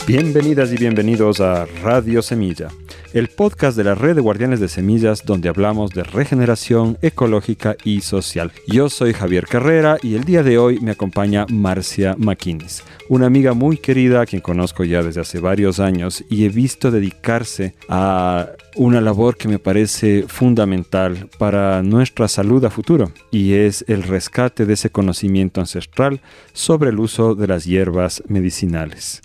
Bienvenidas y bienvenidos a Radio Semilla, el podcast de la Red de Guardianes de Semillas donde hablamos de regeneración ecológica y social. Yo soy Javier Carrera y el día de hoy me acompaña Marcia McInnes, una amiga muy querida a quien conozco ya desde hace varios años y he visto dedicarse a una labor que me parece fundamental para nuestra salud a futuro y es el rescate de ese conocimiento ancestral sobre el uso de las hierbas medicinales.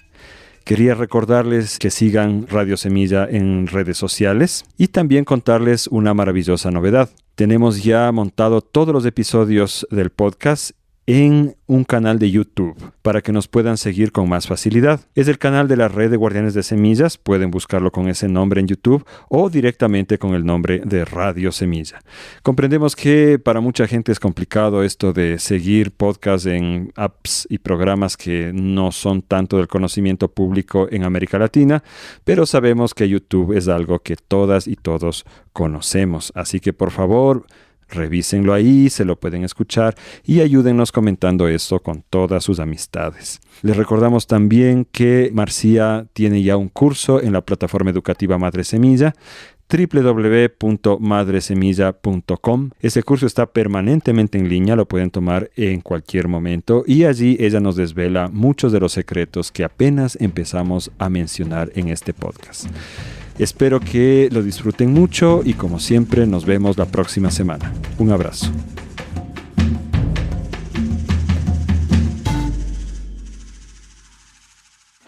Quería recordarles que sigan Radio Semilla en redes sociales y también contarles una maravillosa novedad. Tenemos ya montado todos los episodios del podcast en un canal de YouTube para que nos puedan seguir con más facilidad. Es el canal de la Red de Guardianes de Semillas, pueden buscarlo con ese nombre en YouTube o directamente con el nombre de Radio Semilla. Comprendemos que para mucha gente es complicado esto de seguir podcasts en apps y programas que no son tanto del conocimiento público en América Latina, pero sabemos que YouTube es algo que todas y todos conocemos. Así que por favor, revísenlo ahí, se lo pueden escuchar y ayúdennos comentando esto con todas sus amistades. Les recordamos también que Marcia tiene ya un curso en la plataforma educativa Madre Semilla, www.madresemilla.com. Ese curso está permanentemente en línea, lo pueden tomar en cualquier momento y allí ella nos desvela muchos de los secretos que apenas empezamos a mencionar en este podcast. Espero que lo disfruten mucho y como siempre nos vemos la próxima semana. Un abrazo.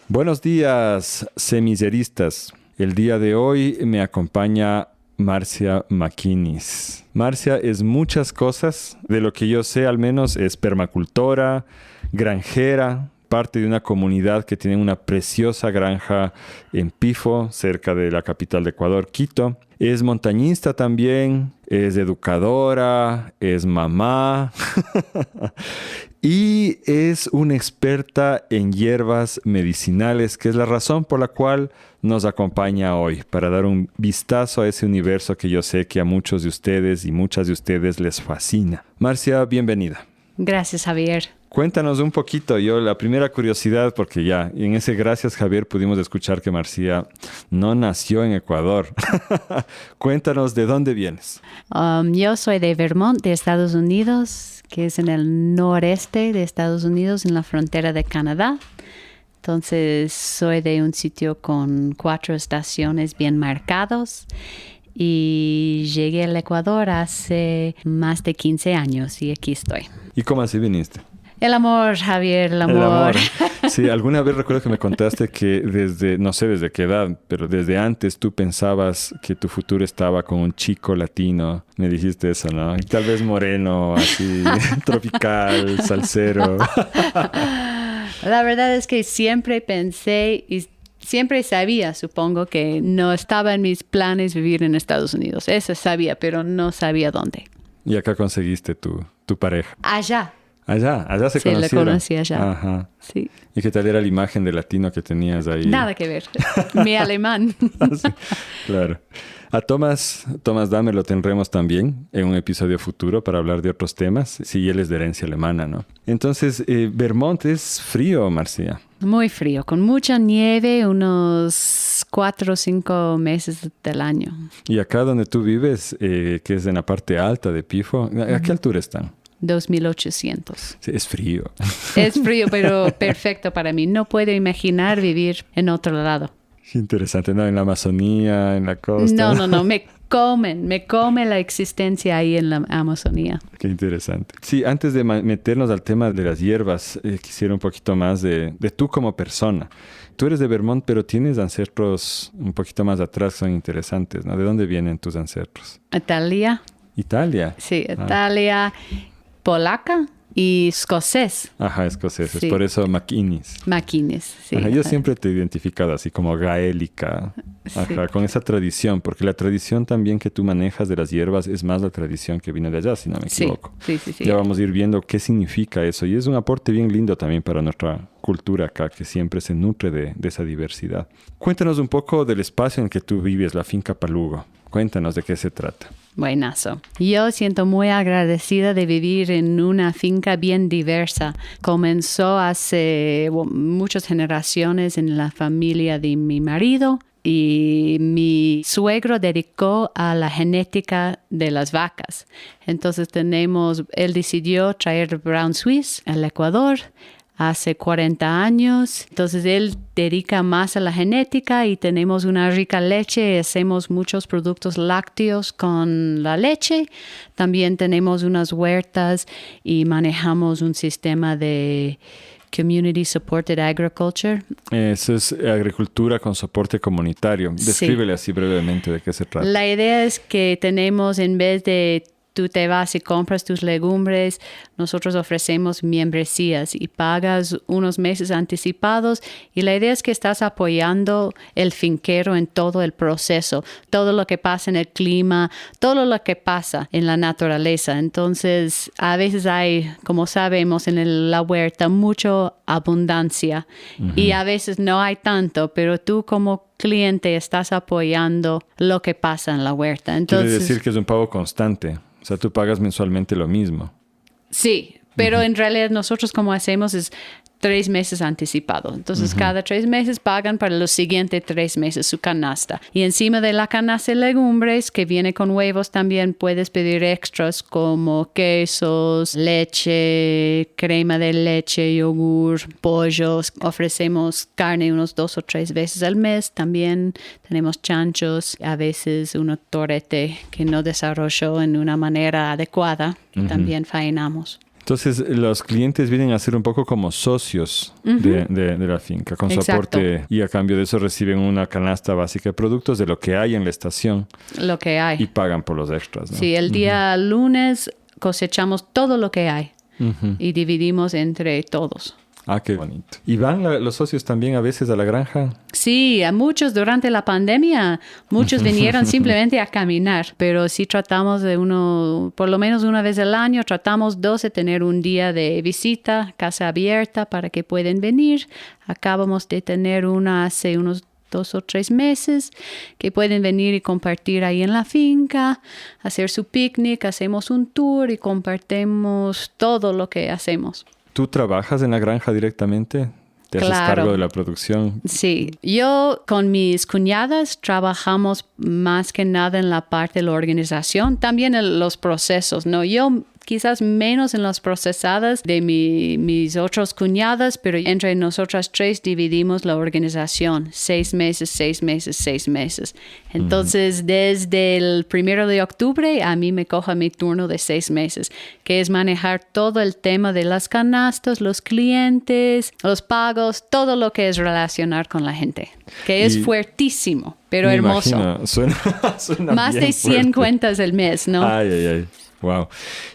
Buenos días, semilleristas. El día de hoy me acompaña Marcia McInnes. Marcia es muchas cosas, de lo que yo sé al menos es permacultora, granjera, parte de una comunidad que tiene una preciosa granja en Pifo, cerca de la capital de Ecuador, Quito. Es montañista también, es educadora, es mamá y es una experta en hierbas medicinales, que es la razón por la cual nos acompaña hoy, para dar un vistazo a ese universo que yo sé que a muchos de ustedes y muchas de ustedes les fascina. Marcia, bienvenida. Gracias, Javier. Cuéntanos un poquito, la primera curiosidad, porque ya en ese Gracias, Javier, pudimos escuchar que Marcia no nació en Ecuador. Cuéntanos, ¿de dónde vienes? Yo soy de Vermont, de Estados Unidos, que es en el noreste de Estados Unidos, en la frontera de Canadá. Entonces, soy de un sitio con 4 estaciones bien marcados. Y llegué al Ecuador hace más de 15 años y aquí estoy. ¿Y cómo así viniste? El amor, Javier, el amor. El amor. Sí, alguna vez recuerdo que me contaste que no sé desde qué edad, pero desde antes tú pensabas que tu futuro estaba con un chico latino. Me dijiste eso, ¿no? Y tal vez moreno, así, tropical, salsero. La verdad es que siempre pensé y siempre sabía, supongo, que no estaba en mis planes vivir en Estados Unidos. Eso sabía, pero no sabía dónde. ¿Y acá conseguiste tu pareja? Allá se conocieron. Sí, la conocí allá. Ajá. Sí. ¿Y qué tal era la imagen de latino que tenías ahí? Nada que ver. Mi alemán. Sí, claro. A Thomas Dahmer lo tendremos también en un episodio futuro para hablar de otros temas. Sí, él es de herencia alemana, ¿no? Entonces, Vermont es frío, Marcia. Muy frío, con mucha nieve, unos 4 o 5 meses del año. Y acá donde tú vives, que es en la parte alta de Pifo, ¿a qué altura están? 2,800. Sí, es frío. Es frío, pero perfecto para mí. No puedo imaginar vivir en otro lado. Qué interesante, ¿no? En la Amazonía, en la costa. No, me come la existencia ahí en la Amazonía. Qué interesante. Sí, antes de meternos al tema de las hierbas, quisiera un poquito más de tú como persona. Tú eres de Vermont, pero tienes ancestros un poquito más atrás que son interesantes, ¿no? ¿De dónde vienen tus ancestros? Italia. ¿Italia? Sí, Italia, polaca y escocés. Ajá, escocés. Sí. Es por eso McInnes. McInnes, sí. Ajá, yo siempre te he identificado así como gaélica. Ajá, Sí. con esa tradición, porque la tradición también que tú manejas de las hierbas es más la tradición que viene de allá, si no me equivoco. Sí. Ya vamos a ir viendo qué significa eso. Y es un aporte bien lindo también para nuestra cultura acá, que siempre se nutre de esa diversidad. Cuéntanos un poco del espacio en el que tú vives, la finca Palugo. Cuéntanos de qué se trata. Buenazo. Yo siento muy agradecida de vivir en una finca bien diversa. Comenzó hace muchas generaciones en la familia de mi marido y mi suegro dedicó a la genética de las vacas. Entonces él decidió traer Brown Swiss al Ecuador hace 40 años. Entonces él dedica más a la genética y tenemos una rica leche. Hacemos muchos productos lácteos con la leche. También tenemos unas huertas y manejamos un sistema de Community Supported Agriculture. Eso es agricultura con soporte comunitario. Descríbele así brevemente de qué se trata. La idea es que tenemos, en vez de tú te vas y compras tus legumbres, nosotros ofrecemos membresías y pagas unos meses anticipados y la idea es que estás apoyando el finquero en todo el proceso, todo lo que pasa en el clima, todo lo que pasa en la naturaleza. Entonces, a veces hay, como sabemos, en la huerta mucha abundancia y a veces no hay tanto, pero tú como cliente estás apoyando lo que pasa en la huerta. Entonces, quiere decir que es un pago constante. O sea, tú pagas mensualmente lo mismo. Sí, pero en realidad nosotros como hacemos es 3 meses anticipado. Entonces, cada 3 meses pagan para los siguientes 3 meses su canasta. Y encima de la canasta de legumbres, que viene con huevos, también puedes pedir extras como quesos, leche, crema de leche, yogur, pollos. Ofrecemos carne unos 2 o 3 veces al mes. También tenemos chanchos, a veces un torete que no desarrolló en una manera adecuada. También faenamos. Entonces, los clientes vienen a ser un poco como socios de la finca, con soporte, y a cambio de eso reciben una canasta básica de productos de lo que hay en la estación. Lo que hay. Y pagan por los extras, ¿no? Sí, el día lunes cosechamos todo lo que hay y dividimos entre todos. Ah, qué bonito. ¿Y van los socios también a veces a la granja? Sí, a muchos durante la pandemia, muchos vinieron simplemente a caminar, pero sí tratamos de por lo menos una vez al año, tratamos de tener un día de visita, casa abierta para que puedan venir. Acabamos de tener una hace unos 2 o 3 meses, que pueden venir y compartir ahí en la finca, hacer su picnic, hacemos un tour y compartimos todo lo que hacemos. ¿Tú trabajas en la granja directamente? ¿Te haces cargo de la producción? Sí. Yo con mis cuñadas trabajamos más que nada en la parte de la organización, también en los procesos, ¿no? Yo quizás menos en las procesadas de mis otras cuñadas, pero entre nosotras 3 dividimos la organización, 6 meses, 6 meses, 6 meses. Entonces, desde el 1 de octubre, a mí me coja mi turno de 6 meses, que es manejar todo el tema de las canastas, los clientes, los pagos, todo lo que es relacionar con la gente, que es fuertísimo, pero hermoso. Imagino. Suena más bien de 100 fuerte. cuentas al mes, ¿no? Ay. Wow.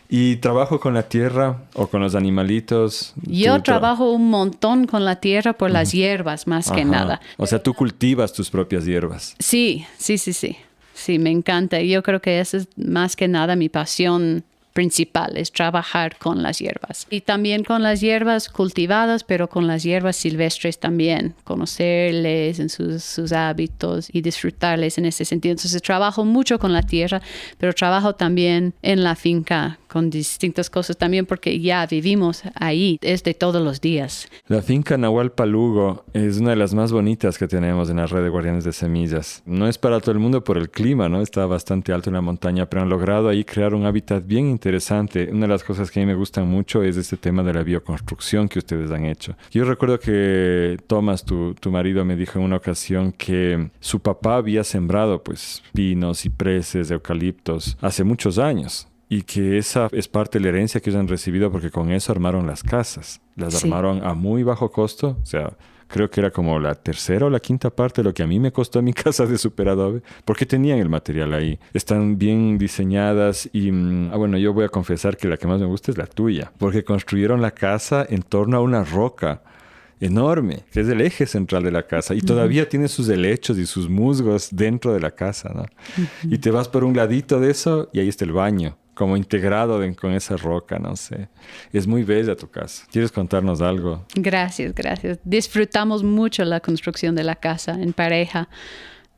¿Y trabajo con la tierra o con los animalitos? Yo trabajo un montón con la tierra por las hierbas, más que nada. O sea, tú cultivas tus propias hierbas. Sí. Sí, me encanta. Yo creo que esa es más que nada mi pasión principal, es trabajar con las hierbas. Y también con las hierbas cultivadas, pero con las hierbas silvestres también. Conocerles en sus hábitos y disfrutarles en ese sentido. Entonces trabajo mucho con la tierra, pero trabajo también en la finca con distintas cosas también porque ya vivimos ahí, es de todos los días. La finca Nahual Palugo es una de las más bonitas que tenemos en la red de Guardianes de Semillas. No es para todo el mundo por el clima, ¿no? Está bastante alto en la montaña, pero han logrado ahí crear un hábitat bien interesante. Una de las cosas que a mí me gustan mucho es este tema de la bioconstrucción que ustedes han hecho. Yo recuerdo que Tomás, tu marido, me dijo en una ocasión que su papá había sembrado pues pinos, cipreses, eucaliptos hace muchos años. Y que esa es parte de la herencia que ellos han recibido porque con eso armaron las casas. Las armaron a muy bajo costo. O sea, creo que era como la 3ª o la 5ª parte de lo que a mí me costó mi casa de superadobe. Porque tenían el material ahí. Están bien diseñadas y... bueno, yo voy a confesar que la que más me gusta es la tuya. Porque construyeron la casa en torno a una roca enorme, que es el eje central de la casa. Y todavía tiene sus helechos y sus musgos dentro de la casa, ¿no? Y te vas por un ladito de eso y ahí está el baño, como integrado con esa roca, no sé. Es muy bella tu casa. ¿Quieres contarnos algo? Gracias. Disfrutamos mucho la construcción de la casa en pareja.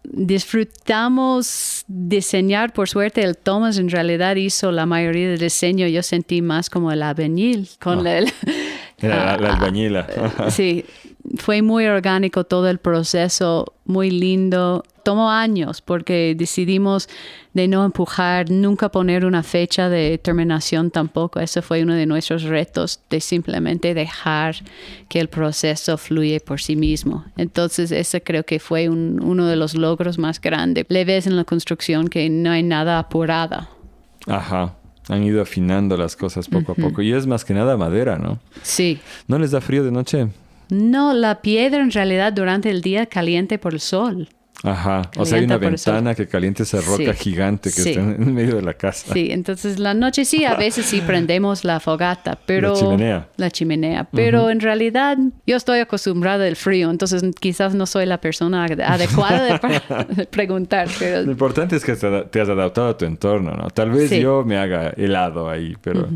disfrutamos diseñar. Por suerte, el Thomas en realidad hizo la mayoría del diseño. Yo sentí más como el albañil con la albañila. Sí, fue muy orgánico todo el proceso, muy lindo. Tomó años porque decidimos de no empujar, nunca poner una fecha de terminación tampoco. Ese fue uno de nuestros retos, de simplemente dejar que el proceso fluya por sí mismo. Entonces, ese creo que fue uno de los logros más grandes. Le ves en la construcción que no hay nada apurada. Ajá. Han ido afinando las cosas poco a poco. Y es más que nada madera, ¿no? Sí. ¿No les da frío de noche? No, la piedra en realidad durante el día caliente por el sol. Ajá, o sea, hay una ventana que caliente esa roca gigante que está en medio de la casa. Sí, entonces la noche sí, a veces sí prendemos la fogata, pero... La chimenea. Pero en realidad yo estoy acostumbrada al frío, entonces quizás no soy la persona adecuada de preguntar. Pero... Lo importante es que te has adaptado a tu entorno, ¿no? Tal vez yo me haga helado ahí, pero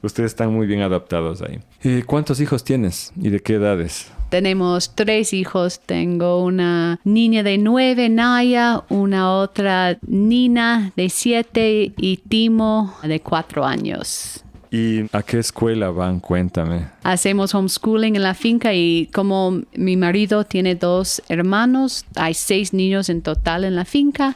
ustedes están muy bien adaptados ahí. ¿Cuántos hijos tienes y de qué edades? Tenemos 3 hijos. Tengo una niña de 9, Naya, una otra Nina de 7 y Timo de 4 años. ¿Y a qué escuela van? Cuéntame. Hacemos homeschooling en la finca y como mi marido tiene 2 hermanos, hay 6 niños en total en la finca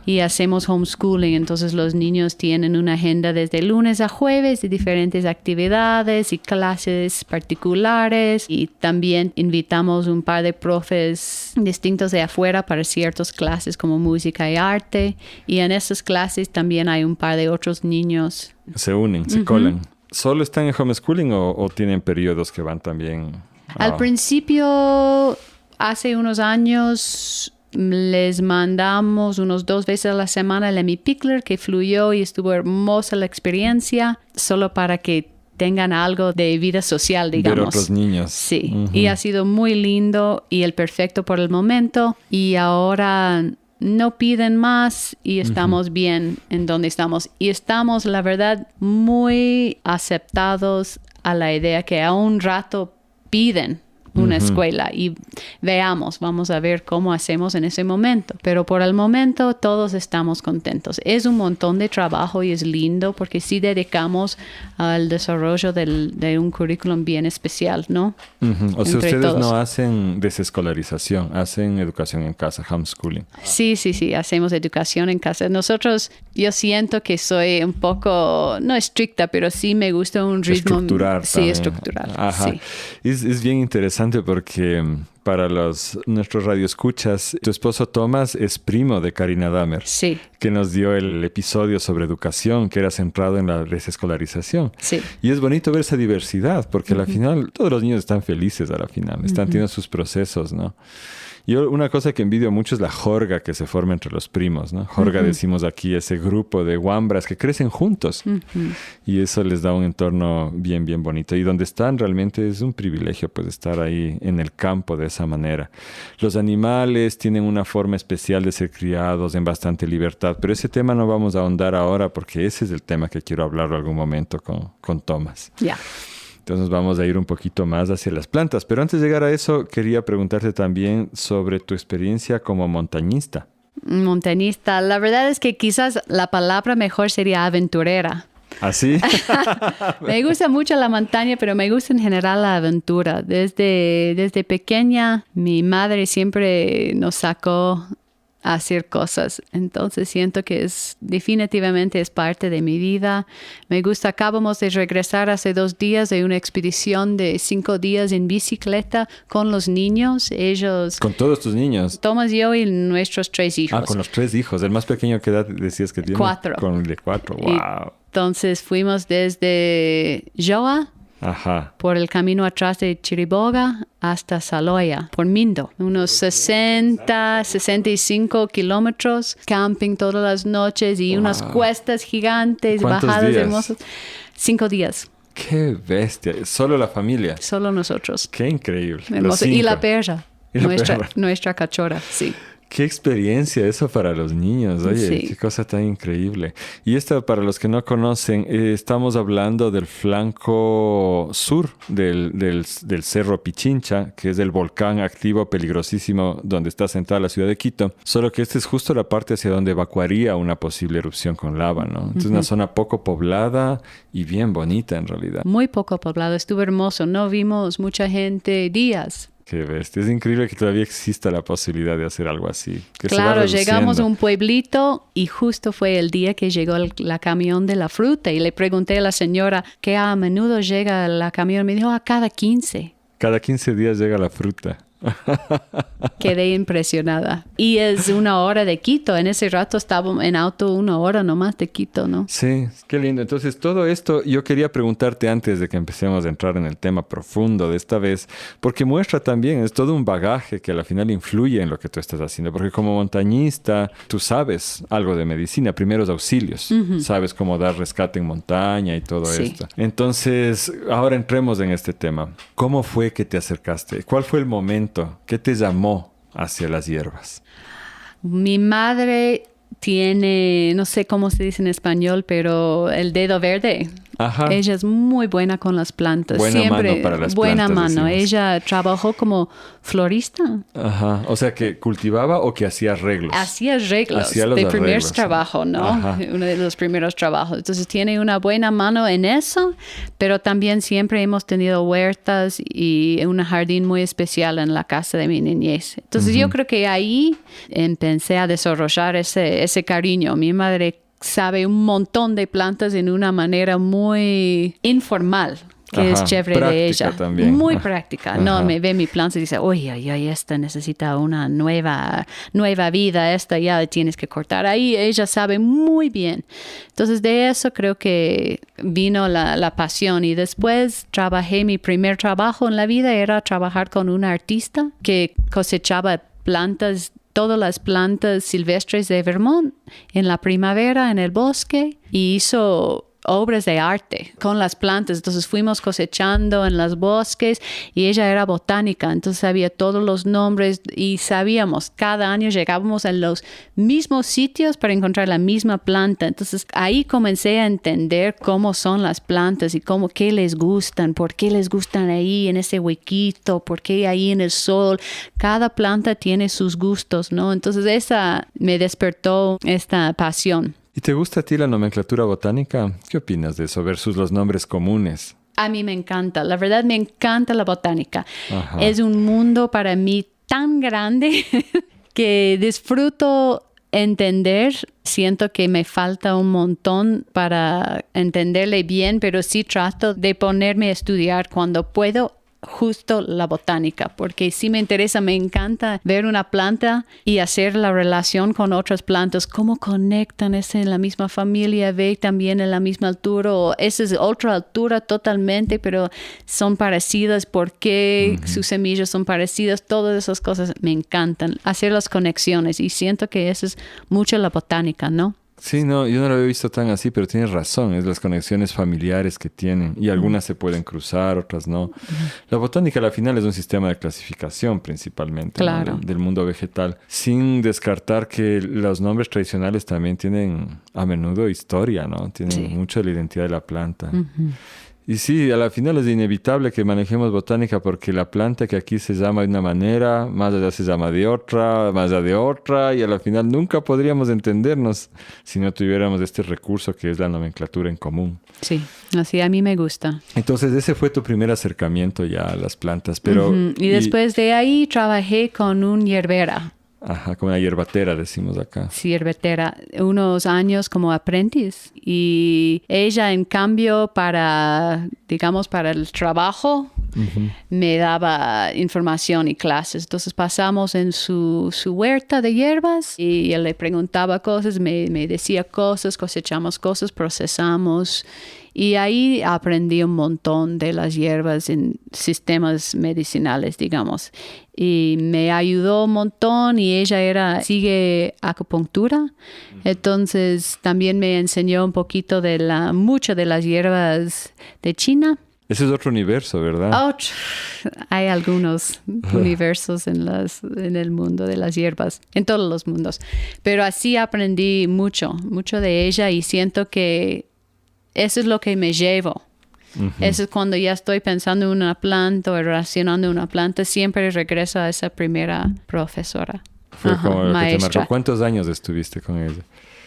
y hacemos homeschooling. Entonces los niños tienen una agenda desde lunes a jueves de diferentes actividades y clases particulares y también invitamos un par de profes distintos de afuera para ciertas clases como música y arte y en esas clases también hay un par de otros niños. Se unen, se colan. ¿Solo están en homeschooling o tienen periodos que van también? Al principio, hace unos años, les mandamos unos 2 veces a la semana el Emmy Pickler, que fluyó y estuvo hermosa la experiencia, solo para que tengan algo de vida social, digamos. Ver otros niños. Sí, y ha sido muy lindo y el perfecto por el momento. Y ahora... no piden más y estamos bien en donde estamos. Y estamos, la verdad, muy aceptados a la idea que a un rato piden una escuela y vamos a ver cómo hacemos en ese momento. Pero por el momento todos estamos contentos. Es un montón de trabajo y es lindo porque sí dedicamos al desarrollo de un currículum bien especial, ¿no? O sea, ustedes no hacen desescolarización, hacen educación en casa, homeschooling. Sí, hacemos educación en casa. Nosotros, yo siento que soy un poco, no estricta, pero sí me gusta un ritmo. Estructurar. Sí, estructurar. Ajá. Sí. Es bien interesante porque para nuestros radioescuchas, tu esposo Thomas es primo de Karina Dahmer, que nos dio el episodio sobre educación que era centrado en la desescolarización. Sí. Y es bonito ver esa diversidad porque al final todos los niños están felices a la final, están teniendo sus procesos, ¿no? Yo una cosa que envidio mucho es la jorga que se forma entre los primos, ¿no? Jorga decimos aquí, ese grupo de guambras que crecen juntos. Y eso les da un entorno bien, bien bonito. Y donde están realmente es un privilegio pues estar ahí en el campo de esa manera. Los animales tienen una forma especial de ser criados en bastante libertad, pero ese tema no vamos a ahondar ahora porque ese es el tema que quiero hablar algún momento con Thomas. Ya. Entonces vamos a ir un poquito más hacia las plantas. Pero antes de llegar a eso, quería preguntarte también sobre tu experiencia como montañista. Montañista. La verdad es que quizás la palabra mejor sería aventurera. ¿Ah, sí? Me gusta mucho la montaña, pero me gusta en general la aventura. Desde pequeña, mi madre siempre nos sacó a hacer cosas. Entonces siento que definitivamente es parte de mi vida. Me gusta. Acabamos de regresar hace 2 días de una expedición de 5 días en bicicleta con los niños. Ellos... ¿Con todos tus niños? Thomas, yo y nuestros 3 hijos. Con los 3 hijos. ¿El más pequeño qué edad decías que tiene? 4. Con el de 4. Wow. Entonces fuimos desde Joa, por el camino atrás de Chiriboga hasta Saloya, por Mindo. Unos 65 kilómetros, camping todas las noches y unas cuestas gigantes, bajadas hermosas. 5 días. ¡Qué bestia! ¿Solo la familia? Solo nosotros. ¡Qué increíble! Hermoso. Y la perra. Nuestra cachorra, sí. Qué experiencia eso para los niños. Oye, Sí. qué cosa tan increíble. Y esto, para los que no conocen, estamos hablando del flanco sur del Cerro Pichincha, que es el volcán activo peligrosísimo donde está sentada la ciudad de Quito. Solo que esta es justo la parte hacia donde evacuaría una posible erupción con lava, ¿no? Entonces, una zona poco poblada y bien bonita en realidad. Muy poco poblado, estuvo hermoso. No vimos mucha gente días. Qué bestia. Es increíble que todavía exista la posibilidad de hacer algo así. Que se va Claro, llegamos a reduciendo. un pueblito y justo fue el día que llegó la camión de la fruta y le pregunté a la señora que a menudo llega la camión. Me dijo, a cada 15. Cada 15 días llega la fruta. Quedé impresionada. Y es 1 hora de Quito. En ese rato estaba en auto 1 hora nomás de Quito, ¿no? Sí, qué lindo. Entonces, todo esto yo quería preguntarte antes de que empecemos a entrar en el tema profundo de esta vez, porque muestra también, es todo un bagaje que a la final influye en lo que tú estás haciendo, porque como montañista, tú sabes algo de medicina, primeros auxilios, sabes cómo dar rescate en montaña y todo Sí. esto. Entonces, ahora entremos en este tema. ¿Cómo fue que te acercaste? ¿Cuál fue el momento que te llamó hacia las hierbas? Mi madre tiene, no sé cómo se dice en español, pero el dedo verde. Ajá. Ella es muy buena con las plantas. Buena Siempre, mano para las buena plantas, mano. decimos. Ella trabajó como florista. Ajá. O sea, que cultivaba o que hacía arreglos. Hacía arreglos Hacía los de primer arreglos. trabajo, ¿no? Ajá. Uno de los primeros trabajos. Entonces tiene una buena mano en eso, pero también siempre hemos tenido huertas y un jardín muy especial en la casa de mi niñez. Entonces yo creo que ahí empecé a desarrollar ese cariño. Mi madre sabe un montón de plantas en una manera muy informal, que Ajá, es chévere de práctica ella. también. Muy Ajá. práctica. Ajá. No, me ve mi planta y dice, oye, esta necesita una nueva vida, esta ya tienes que cortar. Ahí ella sabe muy bien. Entonces de eso creo que vino la pasión. Y después mi primer trabajo en la vida era trabajar con una artista que cosechaba plantas, todas las plantas silvestres de Vermont en la primavera en el bosque y hizo obras de arte con las plantas. Entonces fuimos cosechando en los bosques y ella era botánica, entonces sabía todos los nombres y sabíamos, cada año llegábamos a los mismos sitios para encontrar la misma planta. Entonces ahí comencé a entender cómo son las plantas y qué les gustan, por qué les gustan ahí en ese huequito, por qué ahí en el sol. Cada planta tiene sus gustos, ¿no? Entonces esa me despertó esta pasión. ¿Y te gusta a ti la nomenclatura botánica? ¿Qué opinas de eso versus los nombres comunes? A mí me encanta, la verdad me encanta la botánica. Ajá. Es un mundo para mí tan grande que disfruto entender. Siento que me falta un montón para entenderle bien, pero sí trato de ponerme a estudiar cuando puedo justo la botánica, porque sí me interesa, me encanta ver una planta y hacer la relación con otras plantas, cómo conectan, es en la misma familia, ve también en la misma altura, o esa es otra altura totalmente, pero son parecidas, por qué sus semillas son parecidas, todas esas cosas me encantan, hacer las conexiones, y siento que eso es mucho la botánica, ¿no? Sí, no, yo no lo había visto tan así, pero tienes razón, es las conexiones familiares que tienen y algunas se pueden cruzar, otras no. La botánica al final es un sistema de clasificación principalmente, ¿no? Claro. del mundo vegetal, sin descartar que los nombres tradicionales también tienen a menudo historia, ¿no? Tienen Sí. mucho de la identidad de la planta. Y sí, a la final es inevitable que manejemos botánica porque la planta que aquí se llama de una manera, más allá se llama de otra, más allá de otra, y a la final nunca podríamos entendernos si no tuviéramos este recurso que es la nomenclatura en común. Sí, así a mí me gusta. Entonces ese fue tu primer acercamiento ya a las plantas, pero... Y después de ahí trabajé con un hierbera. Ajá, como una hierbatera decimos acá. Hierbetera, unos años como aprendiz, y ella en cambio para el trabajo me daba información y clases. Entonces pasamos en su huerta de hierbas y él le preguntaba cosas, me decía cosas, cosechamos cosas, procesamos. Y ahí aprendí un montón de las hierbas en sistemas medicinales, digamos. Y me ayudó un montón y ella sigue acupuntura. Entonces también me enseñó un poquito mucho de las hierbas de China. Ese es otro universo, ¿verdad? Hay algunos universos en el mundo de las hierbas, en todos los mundos. Pero así aprendí mucho de ella y siento que eso es lo que me llevo. Uh-huh. Eso es cuando ya estoy pensando en una planta o relacionando una planta, siempre regreso a esa primera profesora. Fue como lo que te marcó. ¿Cuántos años estuviste con ella?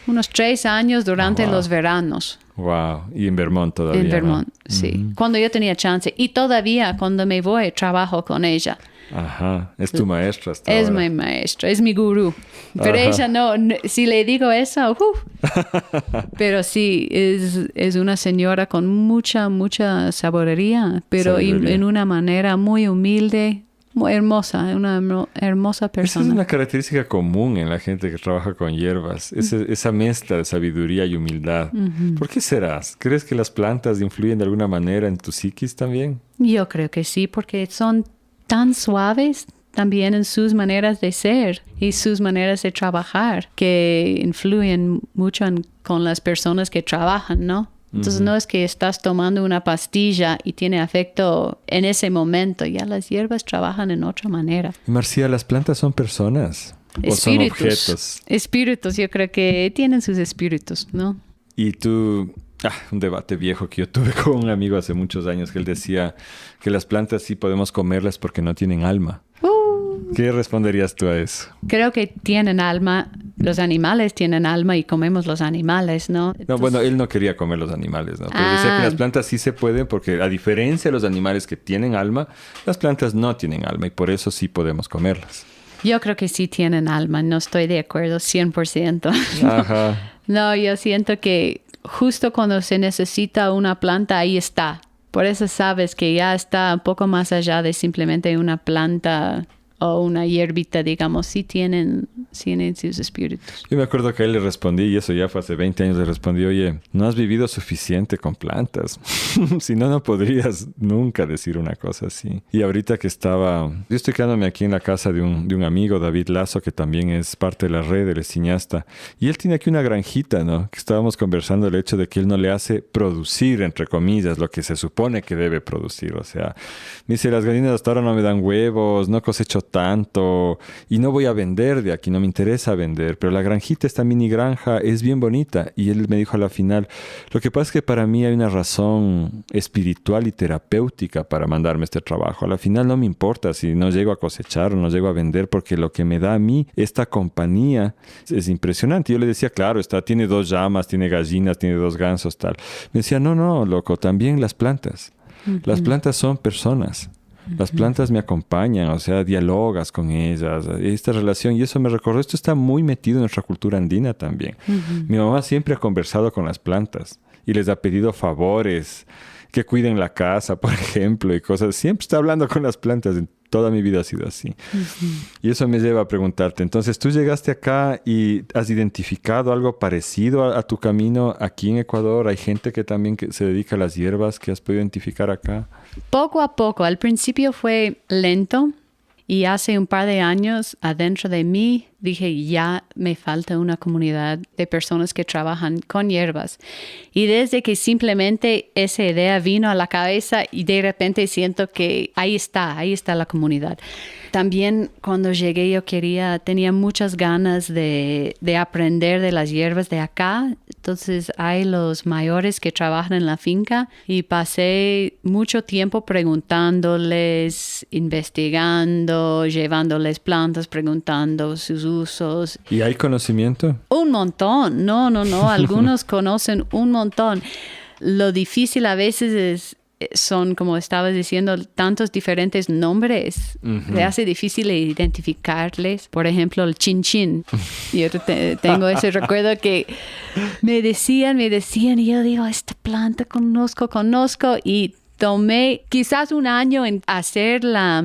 Unos 3 años durante los veranos. Wow. Y en Vermont todavía. En Vermont, ¿no? sí. Uh-huh. Cuando yo tenía chance. Y todavía cuando me voy, trabajo con ella. Ajá. Es tu maestra hasta es ahora. Mi maestra, es mi gurú. Pero ella no, si le digo eso, pero sí, es una señora con mucha sabiduría, pero en una manera muy humilde. Muy hermosa, una hermosa persona. Esa es una característica común en la gente que trabaja con hierbas, esa mezcla de sabiduría y humildad. Uh-huh. ¿Por qué serás? ¿Crees que las plantas influyen de alguna manera en tu psiquis también? Yo creo que sí, porque son tan suaves también en sus maneras de ser y sus maneras de trabajar, que influyen mucho con las personas que trabajan, ¿no? Entonces no es que estás tomando una pastilla y tiene efecto en ese momento. Ya las hierbas trabajan en otra manera. Marcia, ¿las plantas son personas o son objetos? Espíritus, yo creo que tienen sus espíritus, ¿no? Y tú... un debate viejo que yo tuve con un amigo hace muchos años, que él decía que las plantas sí podemos comerlas porque no tienen alma. ¿Qué responderías tú a eso? Creo que tienen alma. Los animales tienen alma y comemos los animales, ¿no? Entonces... No, bueno, él no quería comer los animales, ¿no? Pero decía que las plantas sí se pueden porque a diferencia de los animales que tienen alma, las plantas no tienen alma y por eso sí podemos comerlas. Yo creo que sí tienen alma. No estoy de acuerdo 100%. Ajá. No, yo siento que justo cuando se necesita una planta, ahí está. Por eso sabes que ya está un poco más allá de simplemente una planta o una hierbita, digamos. Sí tienen sus espíritus. Yo me acuerdo que a él le respondí, y eso ya fue hace 20 años, le respondí, oye, no has vivido suficiente con plantas. Si no, no podrías nunca decir una cosa así. Y ahorita que yo estoy quedándome aquí en la casa de un amigo, David Lazo, que también es parte de la red, él es cineasta. Y él tiene aquí una granjita, ¿no? Que estábamos conversando el hecho de que él no le hace producir, entre comillas, lo que se supone que debe producir. O sea, me dice, las gallinas hasta ahora no me dan huevos, no cosecho tanto y no voy a vender de aquí, no me interesa vender, pero la granjita, esta mini granja es bien bonita. Y él me dijo a la final, lo que pasa es que para mí hay una razón espiritual y terapéutica para mandarme este trabajo. A la final no me importa si no llego a cosechar o no llego a vender, porque lo que me da a mí esta compañía es impresionante. Yo le decía, claro, tiene 2 llamas, tiene gallinas, tiene 2 gansos, tal. Me decía, no, loco, también las plantas. Uh-huh. Las plantas son personas. Las plantas me acompañan, o sea, dialogas con ellas, esta relación, y eso me recordó, esto está muy metido en nuestra cultura andina también. Uh-huh. Mi mamá siempre ha conversado con las plantas y les ha pedido favores, que cuiden la casa, por ejemplo, y cosas. Siempre está hablando con las plantas. Toda mi vida ha sido así. Uh-huh. Y eso me lleva a preguntarte, entonces, ¿tú llegaste acá y has identificado algo parecido a tu camino aquí en Ecuador? ¿Hay gente que también se dedica a las hierbas que has podido identificar acá? Poco a poco. Al principio fue lento y hace un par de años adentro de mí dije, ya me falta una comunidad de personas que trabajan con hierbas. Y desde que simplemente esa idea vino a la cabeza y de repente siento que ahí está la comunidad. También cuando llegué tenía muchas ganas de aprender de las hierbas de acá. Entonces hay los mayores que trabajan en la finca y pasé mucho tiempo preguntándoles, investigando, llevándoles plantas, sus usos. ¿Y hay conocimiento? Un montón. No. Algunos conocen un montón. Lo difícil a veces son, como estabas diciendo, tantos diferentes nombres. Uh-huh. Se hace difícil identificarles. Por ejemplo, el chin-chin. Yo tengo ese recuerdo que me decían y yo digo, esta planta conozco y tomé quizás un año en hacer la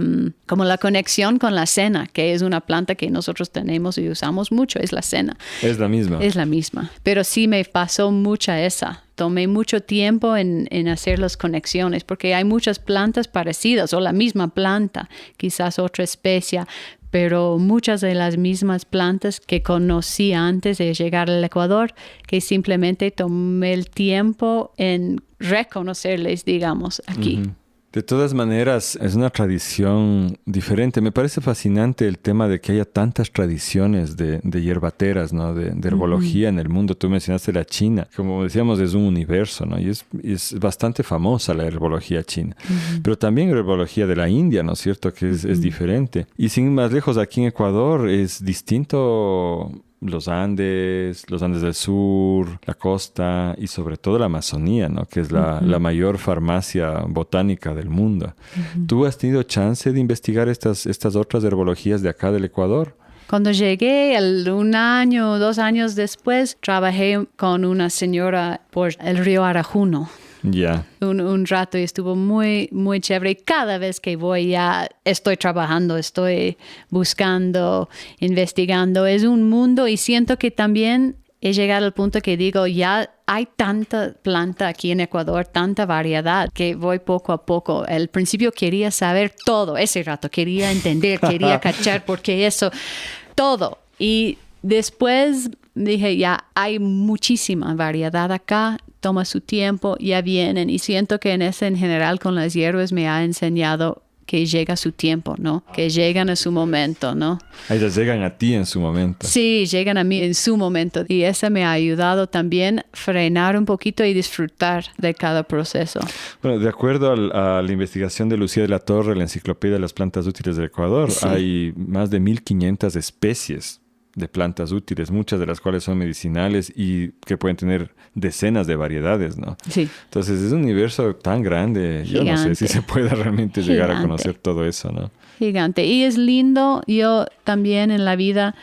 conexión con la cena, que es una planta que nosotros tenemos y usamos mucho, es la cena. Es la misma. Es la misma, pero sí me pasó mucha esa. Tomé mucho tiempo en hacer las conexiones, porque hay muchas plantas parecidas o la misma planta, quizás otra especie, pero muchas de las mismas plantas que conocí antes de llegar al Ecuador, que simplemente tomé el tiempo en reconocerles, digamos, aquí. Ujú. De todas maneras, es una tradición diferente. Me parece fascinante el tema de que haya tantas tradiciones de hierbateras, ¿no? De herbología en el mundo. Tú mencionaste la China. Como decíamos, es un universo, ¿no? Y es bastante famosa la herbología china. Pero también la herbología de la India, ¿no es cierto? Que es diferente. Y sin ir más lejos, aquí en Ecuador es distinto. Los Andes del sur, la costa y sobre todo la Amazonía, ¿no? Que es la mayor farmacia botánica del mundo. ¿Tú has tenido chance de investigar estas otras herbologías de acá del Ecuador? Cuando llegué, 1 año o 2 años después, trabajé con una señora por el río Arajuno. Ya. Un rato y estuvo muy, muy chévere. Cada vez que voy ya estoy trabajando, estoy buscando, investigando. Es un mundo y siento que también he llegado al punto que digo, ya hay tanta planta aquí en Ecuador, tanta variedad, que voy poco a poco. Al principio quería saber todo, ese rato quería entender, quería cachar, porque eso, todo. Y después dije, ya hay muchísima variedad acá, toma su tiempo, ya vienen. Y siento que en general con las hierbas me ha enseñado que llega su tiempo, ¿no? Que llegan a su momento, ¿no? Ellas llegan a ti en su momento. Sí, llegan a mí en su momento. Y eso me ha ayudado también a frenar un poquito y disfrutar de cada proceso. Bueno, de acuerdo a la investigación de Lucía de la Torre, la Enciclopedia de las Plantas Útiles del Ecuador, sí, hay más de 1,500 especies de plantas útiles, muchas de las cuales son medicinales y que pueden tener decenas de variedades, ¿no? Sí. Entonces es un universo tan grande, yo no sé si se pueda realmente llegar a conocer todo eso, ¿no? Gigante. Y es lindo, yo también en la vida,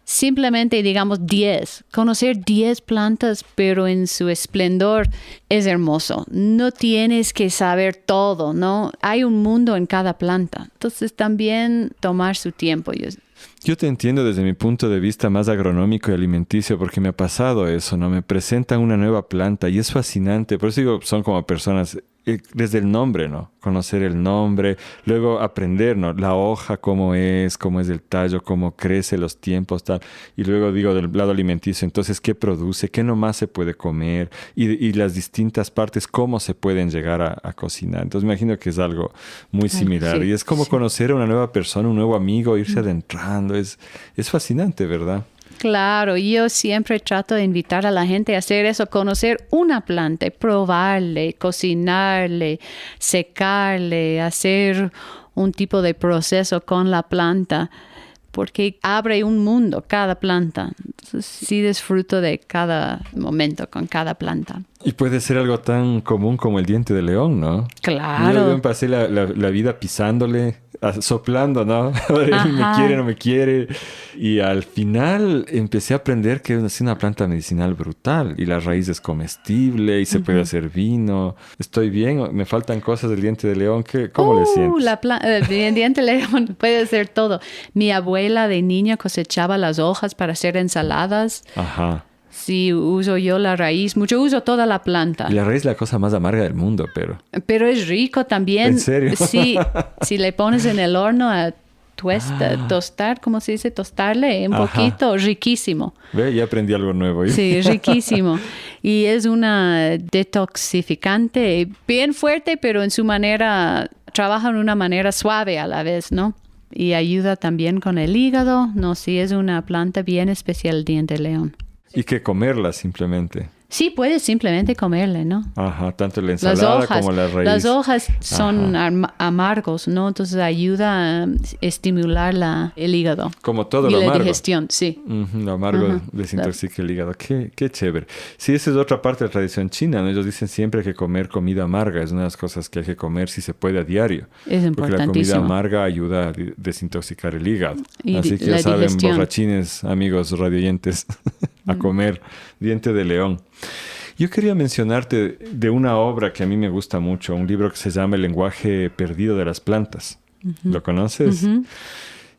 simplemente digamos 10, conocer 10 plantas, pero en su esplendor es hermoso. No tienes que saber todo, ¿no? Hay un mundo en cada planta. Entonces también tomar su tiempo. Yo te entiendo desde mi punto de vista más agronómico y alimenticio porque me ha pasado eso, ¿no? Me presentan una nueva planta y es fascinante. Por eso digo, son como personas, desde el nombre, ¿no? Conocer el nombre, luego aprender, ¿no? La hoja, cómo es el tallo, cómo crece, los tiempos, tal. Y luego digo, del lado alimenticio, entonces, ¿qué produce? ¿Qué nomás se puede comer? Y las distintas partes, ¿cómo se pueden llegar a cocinar? Entonces, me imagino que es algo muy similar. Sí, y es como conocer a una nueva persona, un nuevo amigo, irse adentrando. Es fascinante, ¿verdad? Claro, yo siempre trato de invitar a la gente a hacer eso, conocer una planta, probarle, cocinarle, secarle, hacer un tipo de proceso con la planta, porque abre un mundo cada planta. Entonces, sí disfruto de cada momento con cada planta. Y puede ser algo tan común como el diente de león, ¿no? Claro. Yo me pasé la vida pisándole, soplando, ¿no? A ver, me quiere, no me quiere. Y al final empecé a aprender que es una planta medicinal brutal. Y la raíz es comestible y se puede hacer vino. Estoy bien, me faltan cosas del diente de león. ¿Cómo le sientes? El diente de león puede ser todo. Mi abuela de niña cosechaba las hojas para hacer ensaladas. Ajá. Sí, uso yo la raíz, mucho uso toda la planta. Y la raíz es la cosa más amarga del mundo, pero... Pero es rico también. ¿En serio? Sí, si le pones en el horno a tostar, ¿cómo se dice? Tostarle un poquito, riquísimo. Ve, ya aprendí algo nuevo. Sí, riquísimo. Y es una detoxificante bien fuerte, pero en su manera, trabaja de una manera suave a la vez, ¿no? Y ayuda también con el hígado. No, sí, es una planta bien especial, el diente de león. Y que comerla simplemente. Sí, puedes simplemente comerle, ¿no? Ajá, tanto la ensalada como la raíz. Las hojas son amargos, ¿no? Entonces ayuda a estimular el hígado. Como todo y lo amargo. Y la digestión, sí. Lo amargo desintoxica el hígado. Qué chévere. Sí, esa es otra parte de la tradición china, ¿no? Ellos dicen siempre que comer comida amarga es una de las cosas que hay que comer si se puede a diario. Es importantísimo. Porque la comida amarga ayuda a desintoxicar el hígado. Así que ya saben, digestión. Borrachines, amigos radioyentes, a comer diente de león. Yo quería mencionarte de una obra que a mí me gusta mucho, un libro que se llama El lenguaje perdido de las plantas. ¿Lo conoces?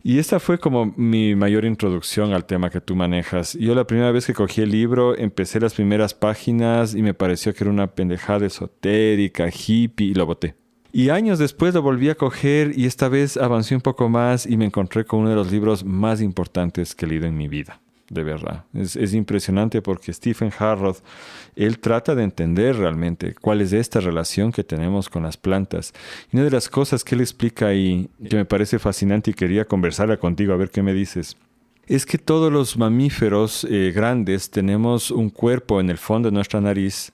Y esta fue como mi mayor introducción al tema que tú manejas. Yo la primera vez que cogí el libro, empecé las primeras páginas y me pareció que era una pendejada esotérica, hippie, y lo boté. Y años después lo volví a coger y esta vez avancé un poco más y me encontré con uno de los libros más importantes que he leído en mi vida. De verdad. Es impresionante porque Stephen Harrod, él trata de entender realmente cuál es esta relación que tenemos con las plantas. Y una de las cosas que él explica ahí, que me parece fascinante y quería conversarla contigo, a ver qué me dices, es que todos los mamíferos grandes tenemos un cuerpo en el fondo de nuestra nariz